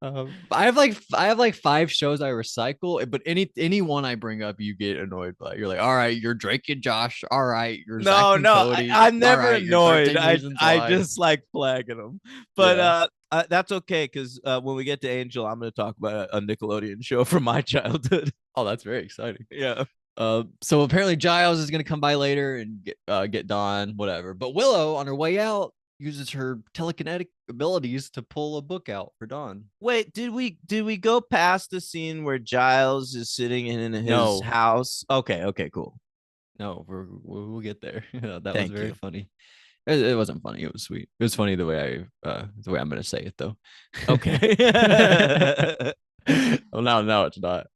I have like 5 shows I recycle, but any one I bring up, you get annoyed by. You're like, all right, you're Drake and Josh. All right, you're Zach No, and no, Cody. I'm All never right, you're annoyed. 13 Reasons I Why. just like flagging them. But Yeah. that's okay because when we get to Angel, I'm going to talk about a Nickelodeon show from my childhood. Oh, that's very exciting. Yeah. So apparently Giles is gonna come by later and get Dawn, whatever. But Willow, on her way out, uses her telekinetic abilities to pull a book out for Dawn. Wait, did we go past the scene where Giles is sitting in his No. house? Okay, cool. No, we'll get there. That was Thank very you. funny. It wasn't funny. It was sweet. It was funny the way I'm gonna say it though. Okay. Well, now it's not.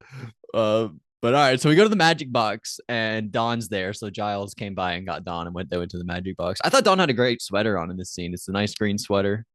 But all right, so we go to the magic box and Dawn's there. So Giles came by and got Dawn and went to the magic box. I thought Dawn had a great sweater on in this scene. It's a nice green sweater.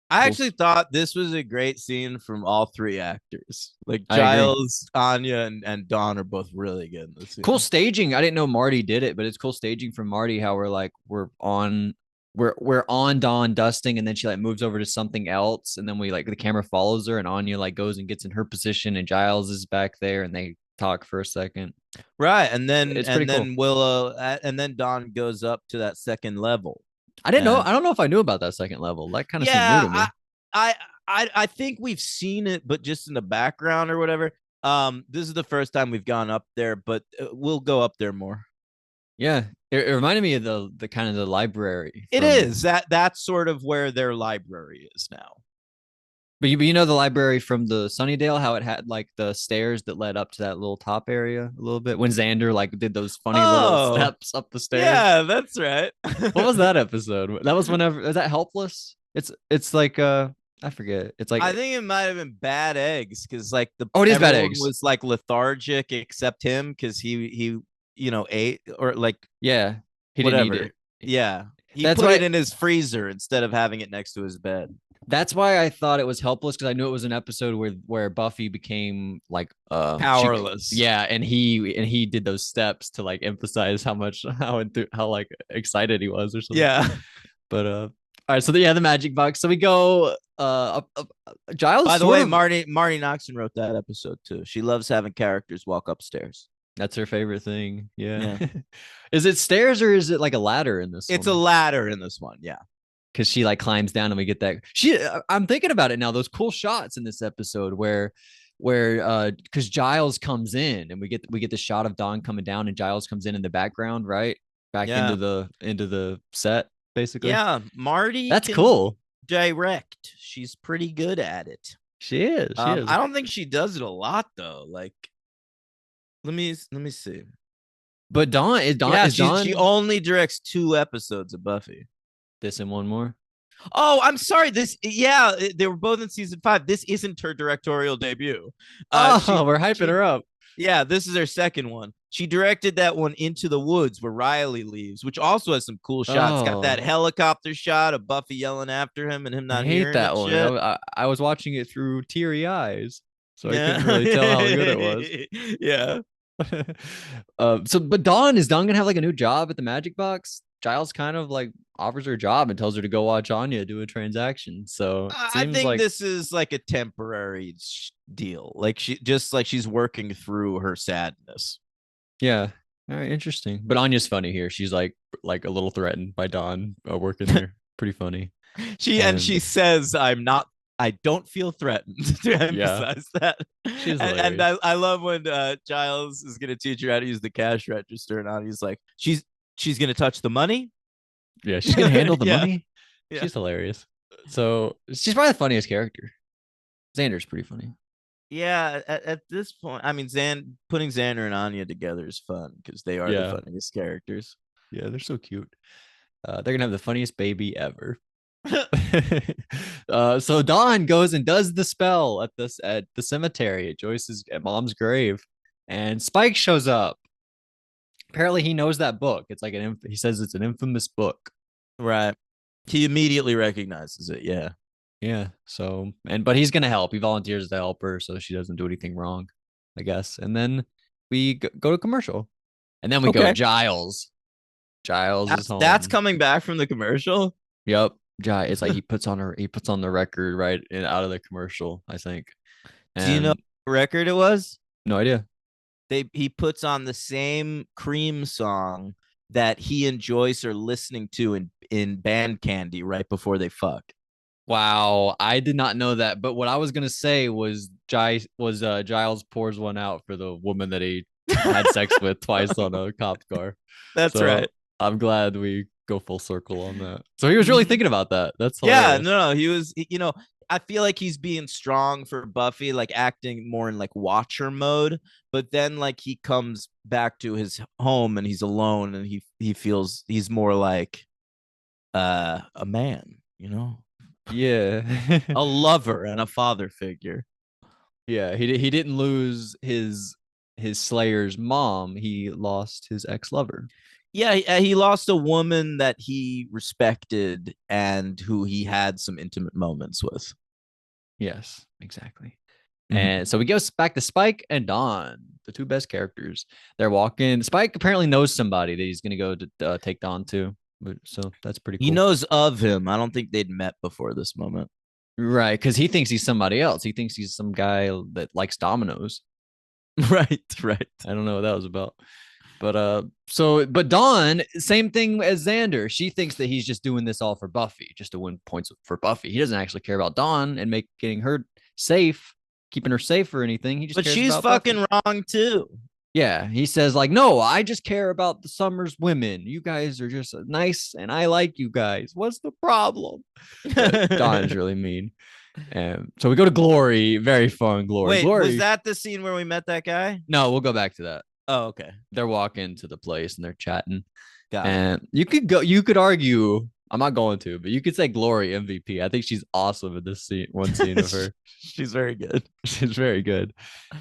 I Cool. actually thought this was a great scene from all three actors. Like I agree. Giles, Anya, and Dawn are both really good in this scene. Cool staging. I didn't know Marty did it, but it's cool staging from Marty. How we're on Dawn dusting, and then she like moves over to something else, and then we like the camera follows her, and Anya like goes and gets in her position, and Giles is back there, and they talk for a second. Right, and then It's pretty cool. Willow, and then Dawn goes up to that second level. I didn't know. And- I don't know if I knew about that second level. That kind of seemed new to me. I think we've seen it, but just in the background or whatever. This is the first time we've gone up there, but we'll go up there more. Yeah, it reminded me of the kind of the library. It is that's sort of where their library is now. But you know the library from the Sunnydale, how it had like the stairs that led up to that little top area a little bit when Xander like did those funny little steps up the stairs. Yeah, that's right. What was that episode? That was whenever is that Helpless? It's like I forget. It's like I think it might have been Bad Eggs because like it is Bad everyone Eggs. was like lethargic except him because he ate or like yeah, he whatever. didn't eat it. Yeah, he That's put why- it in his freezer instead of having it next to his bed. That's why I thought it was Helpless because I knew it was an episode where Buffy became like Powerless. and he did those steps to like emphasize how like excited he was or something. Yeah. But all right, so the magic box. So we go Giles. By the way, Marty Noxon wrote that episode too. She loves having characters walk upstairs. That's her favorite thing. Yeah. Is it stairs or is it like a ladder in this It's one? a ladder in this one. Yeah. Because she like climbs down and we get that. I'm thinking about it now. Those cool shots in this episode where because Giles comes in and we get the shot of Dawn coming down and Giles comes in the background, right? Back into the set, basically. Yeah. Marty. That's cool. Direct. She's pretty good at it. She is. I don't think she does it a lot though. Like, let me see. But Dawn is Dawn. She only directs 2 episodes of Buffy. This and one more. Oh, I'm sorry. They were both in season 5. This isn't her directorial debut. We're hyping her up. Yeah, this is her second one. She directed that one Into the Woods where Riley leaves, which also has some cool shots. Got that helicopter shot of Buffy yelling after him and him not hearing that one. shit. I was watching it through teary eyes, so I couldn't really tell how good it was. Yeah. But Dawn gonna have like a new job at the Magic Box? Giles kind of like offers her a job and tells her to go watch Anya do a transaction. So I think this is like a temporary deal. Like she's working through her sadness. Yeah. All right, interesting. But Anya's funny here. She's like a little threatened by Dawn working there. Pretty funny. She says, I don't feel threatened to emphasize that. And I love when Giles is going to teach her how to use the cash register, and Anya's like, she's going to touch the money. Yeah, she's going to handle the money. Yeah. She's hilarious. So she's probably the funniest character. Xander's pretty funny. Yeah, at this point, I mean, putting Xander and Anya together is fun because they are the funniest characters. Yeah, they're so cute. They're gonna have the funniest baby ever. So Dawn goes and does the spell at the cemetery at Joyce's at mom's grave, and Spike shows up. Apparently, he knows that book. It's like he says it's an infamous book. Right. He immediately recognizes it. Yeah. Yeah. So but he's gonna help. He volunteers to help her so she doesn't do anything wrong, I guess. And then we go to commercial, and then we go Okay. Giles. Giles is home. That's coming back from the commercial. Yep. It's like he puts on the record right out of the commercial, I think. Do you know what record it was? No idea. He puts on the same Cream song that he and Joyce are listening to in Band Candy right before they fuck. Wow, I did not know that. But what I was gonna say was Giles pours one out for the woman that he had sex with twice on a cop car. That's right. I'm glad we go full circle on that. So he was really thinking about that. That's hilarious. No, he was. I feel like he's being strong for Buffy, like acting more in like watcher mode. But then like he comes back to his home and he's alone and he feels he's more like a man, Yeah. a lover and a father figure. Yeah, he didn't lose his Slayer's mom. He lost his ex-lover. Yeah, he lost a woman that he respected and who he had some intimate moments with. Yes, exactly. Mm-hmm. And so we go back to Spike and Dawn, the two best characters. They're walking. Spike apparently knows somebody that he's going to go to take Dawn to. So that's pretty cool. He knows of him. I don't think they'd met before this moment. Right, because he thinks he's somebody else. He thinks he's some guy that likes dominoes. Right. I don't know what that was about. But Dawn, same thing as Xander. She thinks that he's just doing this all for Buffy, just to win points for Buffy. He doesn't actually care about Dawn and getting her safe, keeping her safe or anything. He just but cares she's about fucking Buffy. wrong too. Yeah, he says like, no, I just care about the Summers women. You guys are just nice, and I like you guys. What's the problem? Dawn is really mean. So we go to Glory. Very fun, Glory. Wait, Glory. Was that the scene where we met that guy? No, we'll go back to that. Oh, okay. They're walking to the place and they're chatting. Got and it. You could argue, I'm not going to, but you could say Glory MVP. I think she's awesome in this scene of her. She's very good. She's very good.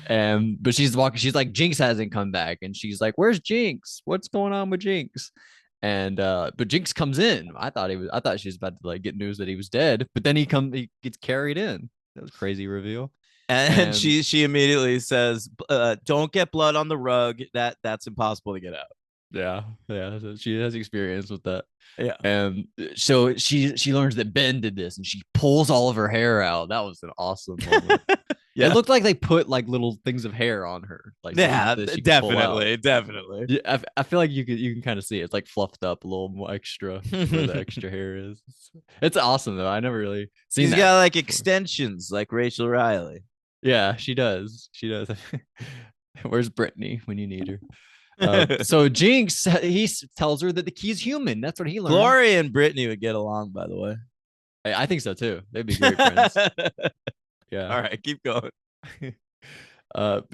But she's walking, she's like, Jinx hasn't come back. And she's like, where's Jinx? What's going on with Jinx? And but Jinx comes in. I thought she was about to like get news that he was dead, but then he gets carried in. That was a crazy reveal. And she immediately says, don't get blood on the rug. That's impossible to get out. Yeah. So she has experience with that. Yeah. And so she learns that Ben did this and she pulls all of her hair out. That was an awesome moment. Yeah. It looked like they put like little things of hair on her. Like definitely. Yeah, I feel like you can kind of see it. It's like fluffed up a little more extra where the extra hair is. It's awesome though. I never really seen that. She's got like extensions like Rachel Riley. Yeah, she does. Where's Brittany when you need her? So Jinx, he tells her that the key is human. That's what he learned. Glory and Brittany would get along, by the way. I think so too. They'd be great friends. Yeah. All right, keep going.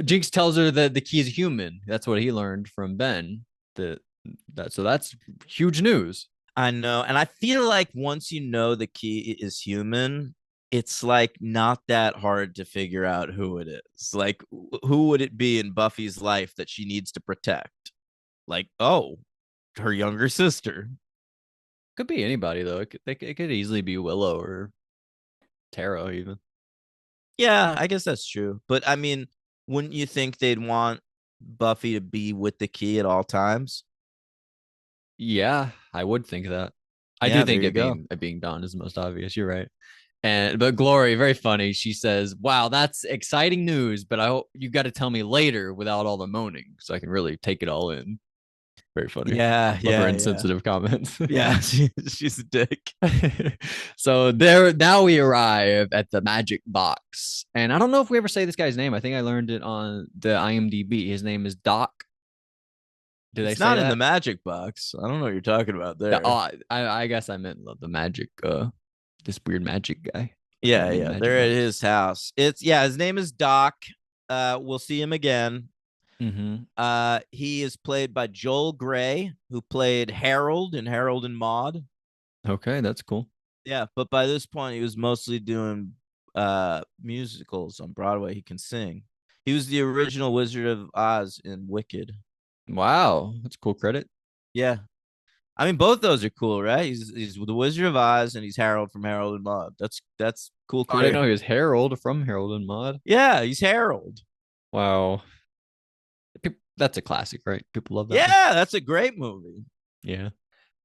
Jinx tells her that the key is human. That's what he learned from Ben. So that's huge news. I know, and I feel like once you know the key is human, it's like not that hard to figure out who it is. Like, who would it be in Buffy's life that she needs to protect? Like, oh, her younger sister. Could be anybody though. It could easily be Willow or Tara even. Yeah, I guess that's true. But I mean, wouldn't you think they'd want Buffy to be with the key at all times? Yeah, I would think that. I Yeah, do think it being Dawn is the most obvious. You're right. But Glory, very funny. She says, "Wow, that's exciting news, but I hope you got to tell me later without all the moaning, so I can really take it all in." Very funny. Yeah, Love her insensitive comments. Yeah, she's a dick. So now we arrive at the magic box, and I don't know if we ever say this guy's name. I think I learned it on the IMDb. His name is Doc. Did I say not that? In the magic box? I don't know what you're talking about there. I guess I meant the magic. This weird magic guy. Yeah. They're at his house. His name is Doc. We'll see him again. Mm-hmm. He is played by Joel Grey, who played Harold in Harold and Maude. Okay, that's cool. Yeah, but by this point he was mostly doing musicals on Broadway. He can sing. He was the original Wizard of Oz in Wicked. Wow, that's cool credit. Yeah. I mean, both those are cool, right? He's the Wizard of Oz and he's Harold from Harold and Maude. That's cool Oh, I didn't career. know he was Harold from Harold and Maude. Yeah, he's Harold. Wow. That's a classic, right? People love that one. Yeah, that's a great movie. Yeah.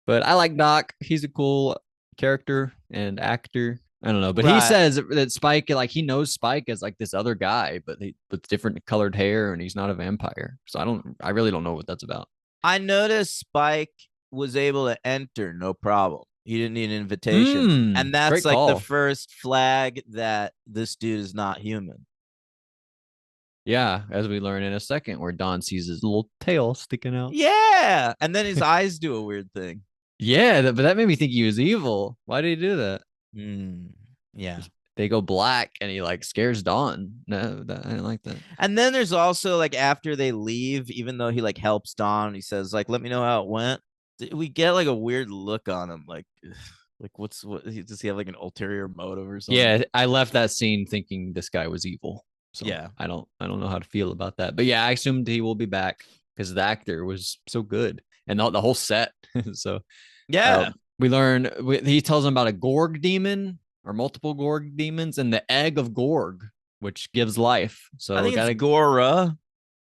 But I like Doc. He's a cool character and actor. I don't know, but he Right. says that Spike, like he knows Spike as like this other guy, but he with different colored hair, and he's not a vampire. So I really don't know what that's about. I noticed Spike was able to enter no problem. He didn't need an invitation. And that's Great like the call. first flag that this dude is not human. Yeah, as we learn in a second, where Don sees his little tail sticking out. Yeah. And then his eyes do a weird thing. Yeah, but that made me think he was evil. Why did he do that? Yeah. They go black, and he like scares Dawn. No, I didn't like that. And then there's also like after they leave, even though he like helps Don, he says like, "Let me know how it went." We get like a weird look on him, like what does he have like an ulterior motive or something? Yeah, I left that scene thinking this guy was evil. So Yeah. I don't know how to feel about that. But yeah, I assumed he will be back because the actor was so good and the whole set. So Yeah. we learn he tells them about a Gorg demon or multiple Gorg demons and the egg of Gorg, which gives life. So I think gotta it's Gora.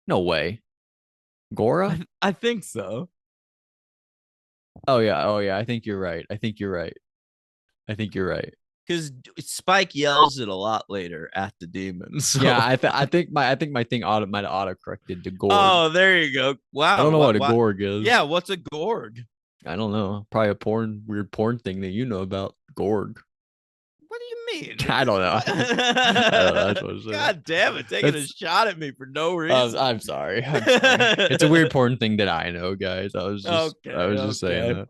no way. Gora? I think so. Oh yeah. I think you're right. I think you're right. Because Spike yells it a lot later at the demon. So. Yeah, I think my thing might have auto corrected to Gorg. Oh, there you go. Wow. I don't know what a Gorg is. Yeah, what's a Gorg? I don't know. Probably a weird porn thing that you know about. Gorg. What do you mean? I don't know. That's what I'm saying. God damn it, taking a shot at me for no reason. I'm sorry. It's a weird porn thing that I know, guys. I was just saying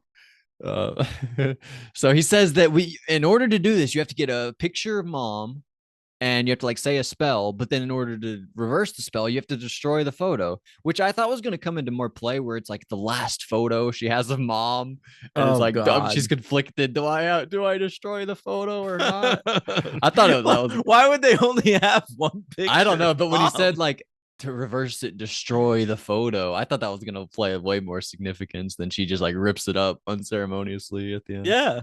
that. So he says that in order to do this, you have to get a picture of mom and you have to like say a spell, but then in order to reverse the spell, you have to destroy the photo, which I thought was going to come into more play where it's like the last photo she has of mom and it's like God. she's conflicted. Do I destroy the photo or not? I thought that was why would they only have one picture? I don't know, but when he said like to reverse it, destroy the photo, I thought that was gonna play way more significance than she just like rips it up unceremoniously at the end. Yeah.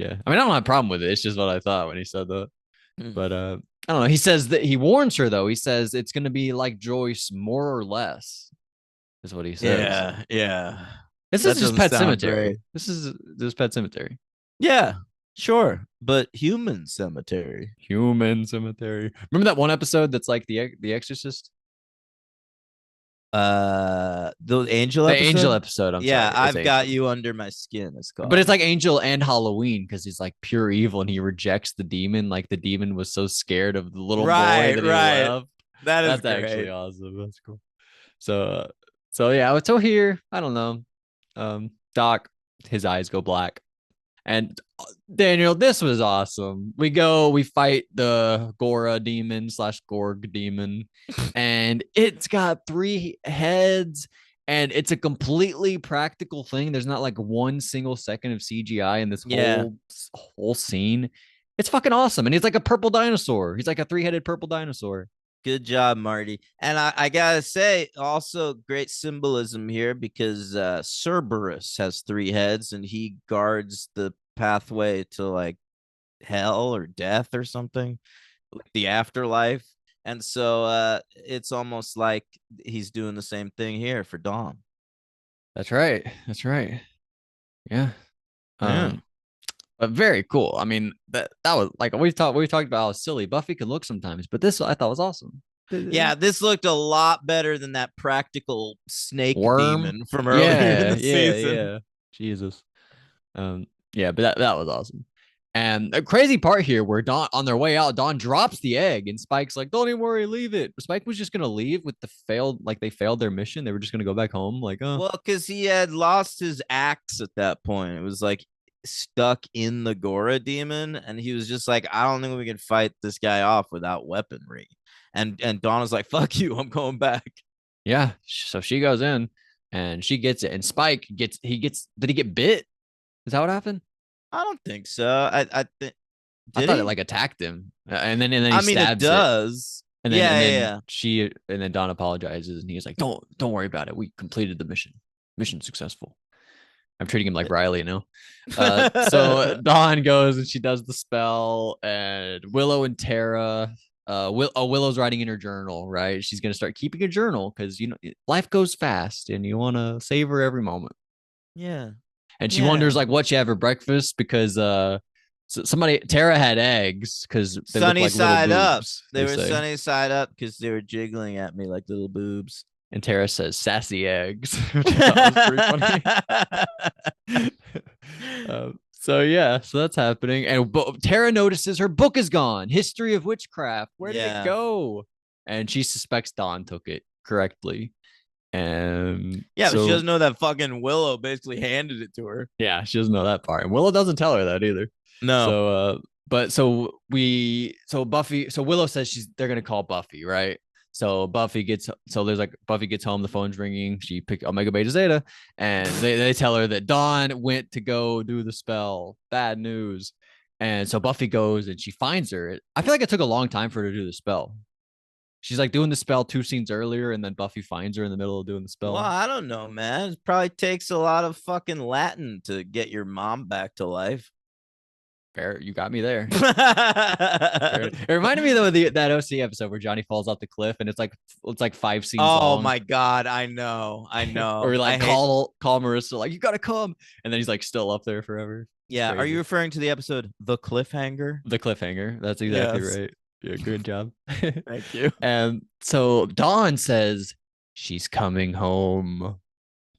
I mean, I don't have a problem with it. It's just what I thought when he said that. But I don't know. He says that he warns her though. He says it's gonna be like Joyce, more or less, is what he says. Yeah. This is just Pet Cemetery. This is Pet Cemetery. Yeah, sure, but Human Cemetery. Remember that one episode that's like the Exorcist? The Angel The episode? Angel episode. I've got you under my skin. It's called. But it's like Angel and Halloween because he's like pure evil and he rejects the demon. Like the demon was so scared of the little boy that he loved. That's great. Actually awesome. That's cool. So yeah. So here, I don't know. Doc, his eyes go black. And Daniel, this was awesome. We fight the Gora demon / Gorg demon, and it's got 3 heads, and it's a completely practical thing. There's not like one single second of CGI in this whole scene. It's fucking awesome. And he's like a purple dinosaur. He's like a 3-headed purple dinosaur. Good job, Marty. And I gotta say, also great symbolism here because Cerberus has 3 heads and he guards the pathway to like hell or death or something, the afterlife. And so it's almost like he's doing the same thing here for Dawn. That's right. Yeah. But very cool. I mean, that was like we talked about how silly Buffy can look sometimes, but this I thought was awesome. Yeah, this looked a lot better than that practical snake worm demon from earlier in the season. Yeah. Jesus. Yeah, but that was awesome. And a crazy part here where Dawn, on their way out, Dawn drops the egg and Spike's like, don't even worry, leave it. Spike was just going to leave with they failed their mission. They were just going to go back home. Like, oh. Well, because he had lost his axe at that point. It was like stuck in the Gora demon. And he was just like, I don't think we can fight this guy off without weaponry. And Dawn was like, fuck you, I'm going back. Yeah. So she goes in and she gets it. And Spike did he get bit? Is that what happened? I don't think so. I think I did thought it he? like attacked him. And then he I mean, it stabs it. does. And then Yeah, and yeah, then yeah. Don apologizes and he's like, don't worry about it. We completed the mission. Mission successful. I'm treating him like Riley now. So Dawn goes and she does the spell, and Willow and Tara. Willow's writing in her journal, right? She's gonna start keeping a journal because life goes fast and you want to savor every moment. Yeah, And she yeah. wonders like what she had for breakfast because somebody Tara had eggs because they look Sunny like little side up. boobs. They They were say, sunny side up because they were jiggling at me like little boobs. and Tara says sassy eggs, which I thought was pretty funny. So yeah, so that's happening, and Tara notices her book is gone. History of Witchcraft. Where did it Yeah. go? And she suspects Dawn took it correctly, and Yeah, but she so doesn't know that fucking Willow basically handed it to her. yeah, she doesn't know that part, and Willow doesn't tell her that either. No. So Buffy, so Willow says they're gonna call Buffy, right? Buffy gets home, the phone's ringing. She pick Omega Beta Zeta, and they tell her that Dawn went to go do the spell. Bad news. And so Buffy goes and she finds her. I feel like it took a long time for her to do the spell. She's like doing the spell 2 scenes earlier, and then Buffy finds her in the middle of doing the Well, spell. I don't know, man. It probably takes a lot of fucking Latin to get your mom back to life. Fair, you got me there. Fair. It reminded me though of that OC episode where Johnny falls off the cliff, and it's like 5 scenes Oh long. my god, I know. Or I like hate. call Marissa, like, you gotta come, and then he's like still up there forever. Yeah, are Crazy. you referring to the episode The Cliffhanger? The cliffhanger? That's exactly Yes. right. Yeah, good job. Thank you. And so Dawn says she's coming home.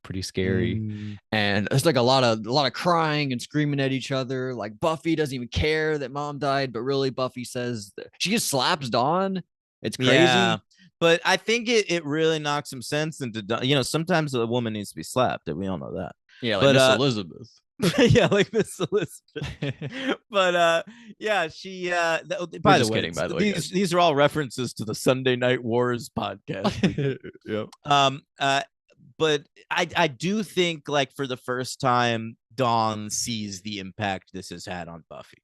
Pretty scary. And it's like a lot of crying and screaming at each other. Like Buffy doesn't even care that mom died, but really Buffy says she just slaps Dawn. It's crazy. Yeah, but I think it really knocks some sense into, sometimes a woman needs to be slapped. We all know that. Yeah, like Miss Elizabeth. Yeah, like Miss Elizabeth. But yeah, she by the way, kidding, by the way, these are all references to the Sunday Night Wars podcast. Yep. But I do think, like, for the first time, Dawn sees the impact this has had on Buffy.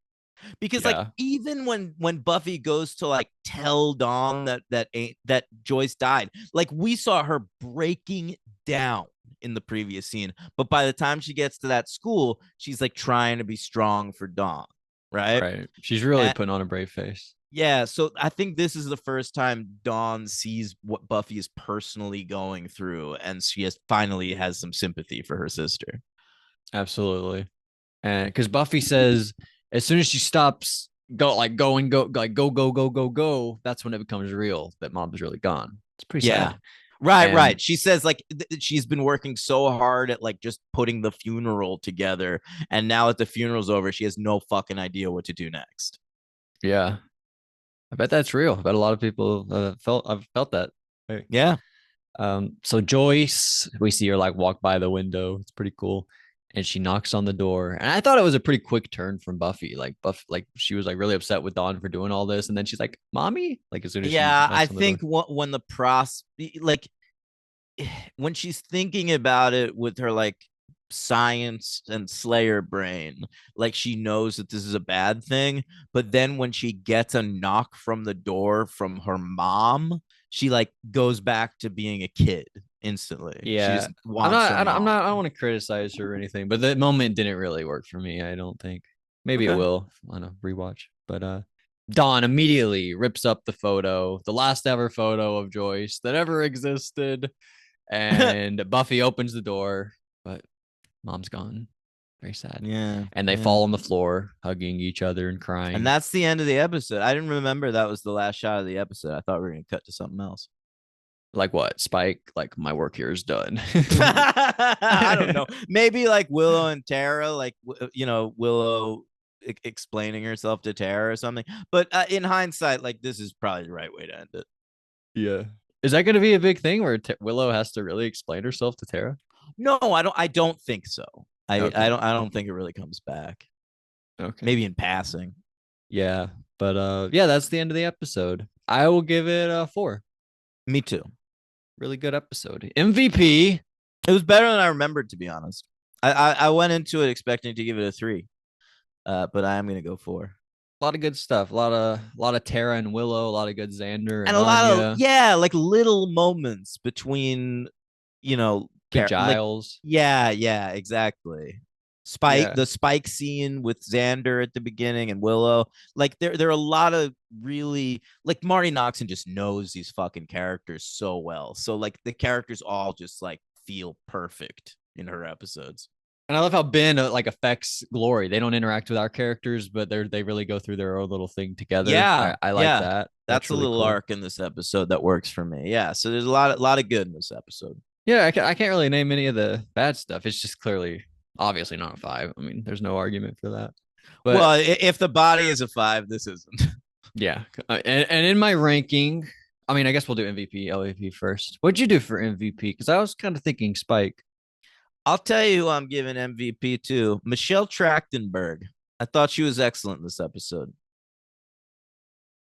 Because like even when Buffy goes to like tell Dawn that Joyce died, like we saw her breaking down in the previous scene, but by the time she gets to that school, she's like trying to be strong for Dawn, right? Right. She's really putting on a brave face. Yeah, so I think this is the first time Dawn sees what Buffy is personally going through, and she finally has some sympathy for her sister. Absolutely. And because Buffy says as soon as she stops go, that's when it becomes real that mom's really gone. It's pretty sad. Right. She says like she's been working so hard at like just putting the funeral together, and now that the funeral's over, she has no fucking idea what to do next. Yeah. I bet that's real. I bet a lot of people I've felt that. Right. Yeah. So Joyce, we see her like walk by the window. It's pretty cool. And she knocks on the door. And I thought it was a pretty quick turn from Buffy. Like she was like really upset with Dawn for doing all this. And then she's like, "Mommy?" Like as soon as I think when when she's thinking about it with her like science and Slayer brain, like she knows that this is a bad thing, but then when she gets a knock from the door from her mom, she like goes back to being a kid instantly. Yeah, she just wants I don't want to criticize her or anything, but the moment didn't really work for me. I don't think. Maybe it will on a rewatch, but Dawn immediately rips up the photo, the last ever photo of Joyce that ever existed, and Buffy opens the door, but mom's gone. Very sad. Yeah. And they fall on the floor, hugging each other and crying. And that's the end of the episode. I didn't remember that was the last shot of the episode. I thought we were going to cut to something else. Like what? Spike? Like, my work here is done. I don't know. Maybe like Willow and Tara, like, Willow explaining herself to Tara or something. But in hindsight, like, this is probably the right way to end it. Yeah. Is that going to be a big thing where Willow has to really explain herself to Tara? No, I don't think so. I don't think it really comes back. Okay. Maybe in passing. Yeah. But yeah, that's the end of the episode. I will give it a 4. Me too. Really good episode. MVP. It was better than I remembered, to be honest. I went into it expecting to give it a 3, but I am gonna go 4. A lot of good stuff. A lot of Tara and Willow. A lot of good Xander And and a lot of Anya. like little moments between, you know, Good like Giles. yeah, exactly. Spike, Yeah. the Spike scene with Xander at the beginning and Willow. Like there are a lot of really, like, Marty Noxon just knows these fucking characters so well. So like the characters all just like feel perfect in her episodes. And I love how Ben like affects Glory. They don't interact with our characters, but they really go through their own little thing together. Yeah, I like yeah. that. That's That's a really little cool. arc in this episode that works for me. Yeah, so there's a lot of good in this episode. Yeah, I can't really name any of the bad stuff. It's just clearly, obviously not a 5. I mean, there's no argument for that. But Well, if the body is a 5, this isn't. yeah, and in my ranking, I mean, I guess we'll do MVP, LVP first. What'd you do for MVP? Because I was kind of thinking Spike. I'll tell you who I'm giving MVP to. Michelle Trachtenberg. I thought she was excellent in this episode.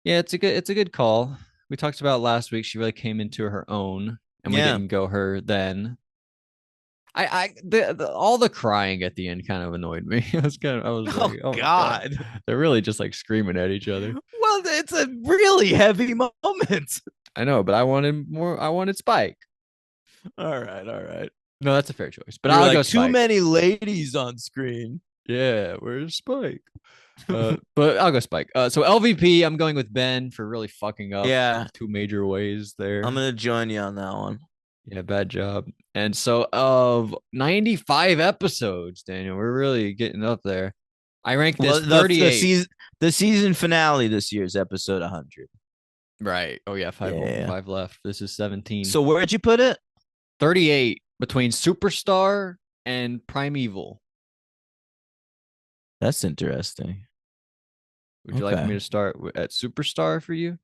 Yeah, it's a good call. We talked about last week. She really came into her own, and we Yeah. didn't go her then. All the crying at the end kind of annoyed me. I was Oh, like, oh God. they're really just like screaming at each other. Well, it's a really heavy moment. I know, but I wanted more. I wanted Spike. All right. No, that's a fair choice. But You're I'll like, go too Spike. many ladies on screen. Yeah, where's Spike? But I'll go Spike. So LVP, I'm going with Ben for really fucking up. Yeah. 2 major ways there. I'm gonna join you on that one. Yeah, bad job. And so of 95 episodes, Daniel, we're really getting up there. I ranked this 38. The season finale this year is episode 100. Right. Oh yeah, 5 left. This is 17. So where'd you put it? 38 between Superstar and Primeval. That's interesting. Would you like me to start at Superstar for you?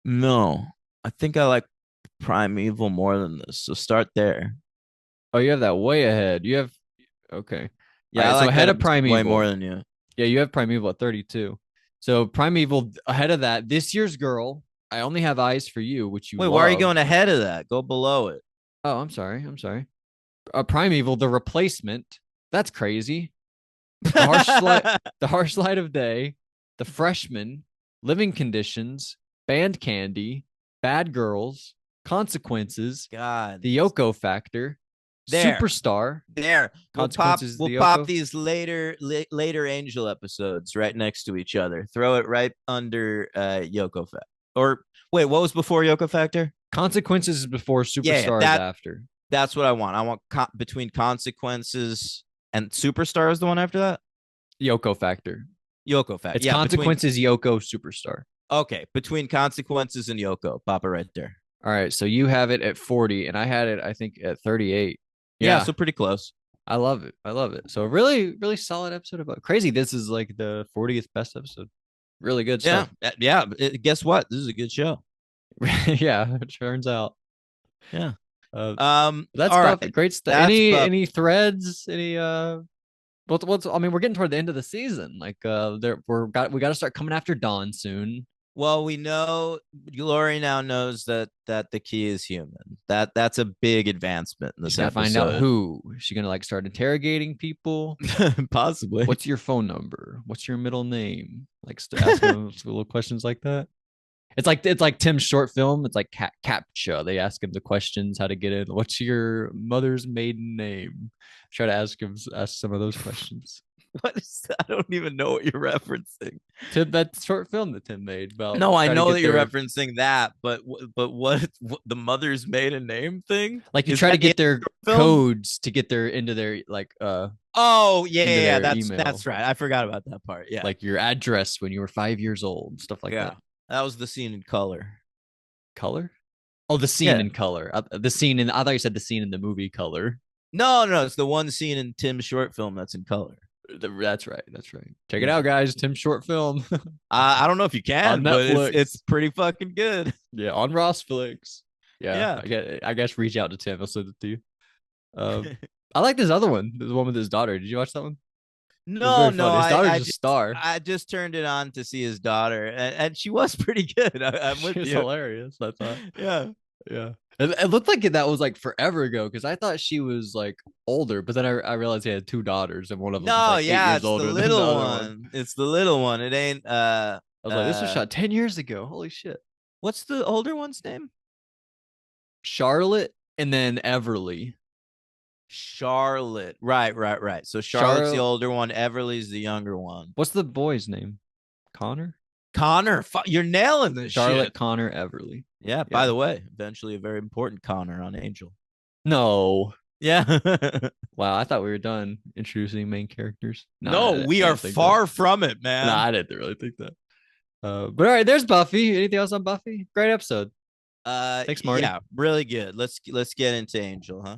No, I think I like Primeval more than this. So start there. Oh, you have that way ahead. You have okay. Yeah, Right, I so like ahead that of Primeval. way more than you. Yeah, you have Primeval at 32. So Primeval ahead of that. This year's girl. I only have eyes for you, which you Wait, love. why are you going ahead of that? Go below it. Oh, I'm sorry. Primeval, the replacement. That's crazy. The harsh light of day, the freshman, living conditions, band candy, bad girls, consequences, God, the Yoko factor, There. Superstar. there. Consequences, We'll the pop Yoko. these later Angel episodes right next to each other. Throw it right under Yoko Factor. Or wait, what was before Yoko Factor? Consequences is before, Superstar is after. That's what I want. I want between Consequences and Superstar is the one after that. Yoko factor. Yoko Factor. It's Consequences, Yoko, Superstar. Okay, between Consequences and Yoko, pop it right there. All right, so you have it at 40, and I had it, I think, at 38. Yeah, so pretty close. I love it. So really, really solid episode about crazy. This is like the 40th best episode. Really good stuff. Yeah. Guess what? This is a good show. Yeah, it turns out. Yeah. That's all stuff. right. Great stuff. Any threads? Any what's I mean, we're getting toward the end of the season. Like we got to start coming after Dawn soon. Well, we know Glory now knows that the key is human. That's a big advancement in this episode. Find out who. Is she gonna like start interrogating people? Possibly. What's your phone number? What's your middle name? Like ask them little questions like that. It's like Tim's short film. It's like CAPTCHA. They ask him the questions, how to get in. What's your mother's maiden name? Try to ask some of those questions. What is that? I don't even know what you're referencing. Tim, that short film that Tim made about. No, I know that you're referencing that, but what the mother's maiden name thing? Like you try to get their codes to get their into their like Oh yeah, email. that's right. I forgot about that part. Yeah, like your address when you were 5 years old, stuff like that. That was the scene in color. Color? Oh, the scene in color. I thought you said the scene in the movie Color. No, it's the one scene in Tim's short film that's in color. That's right. Check it out, guys. Tim's short film. I don't know if you can, but Netflix. it's pretty fucking good. Yeah, on Rossflix. Yeah. I guess reach out to Tim. I'll send it to you. I like this other one. The one with his daughter. Did you watch that one? No. His daughter's a star. I just turned it on to see his daughter, and she was pretty good. I'm with you. Hilarious. I thought. Yeah. Yeah. It looked like that was like forever ago because I thought she was like older, but then I realized he had two daughters and one of them was No, like 8 years it's the older than the little other one. one. It's the little one. It ain't I was like, this was shot 10 years ago. Holy shit. what's the older one's name? Charlotte and then Everly. Charlotte. Right. So Charlotte's the older one, Everly's the younger one. What's the boy's name? Connor? Connor, you're nailing this Charlotte, shit. Connor, Everly. Yeah, by the way, eventually a very important Connor on Angel. No. Yeah. Wow, I thought we were done introducing main characters. No, we are far from it, man. I didn't really think that. But all right, there's Buffy. Anything else on Buffy? Great episode. Thanks, Marty. Yeah, really good. Let's get into Angel, huh?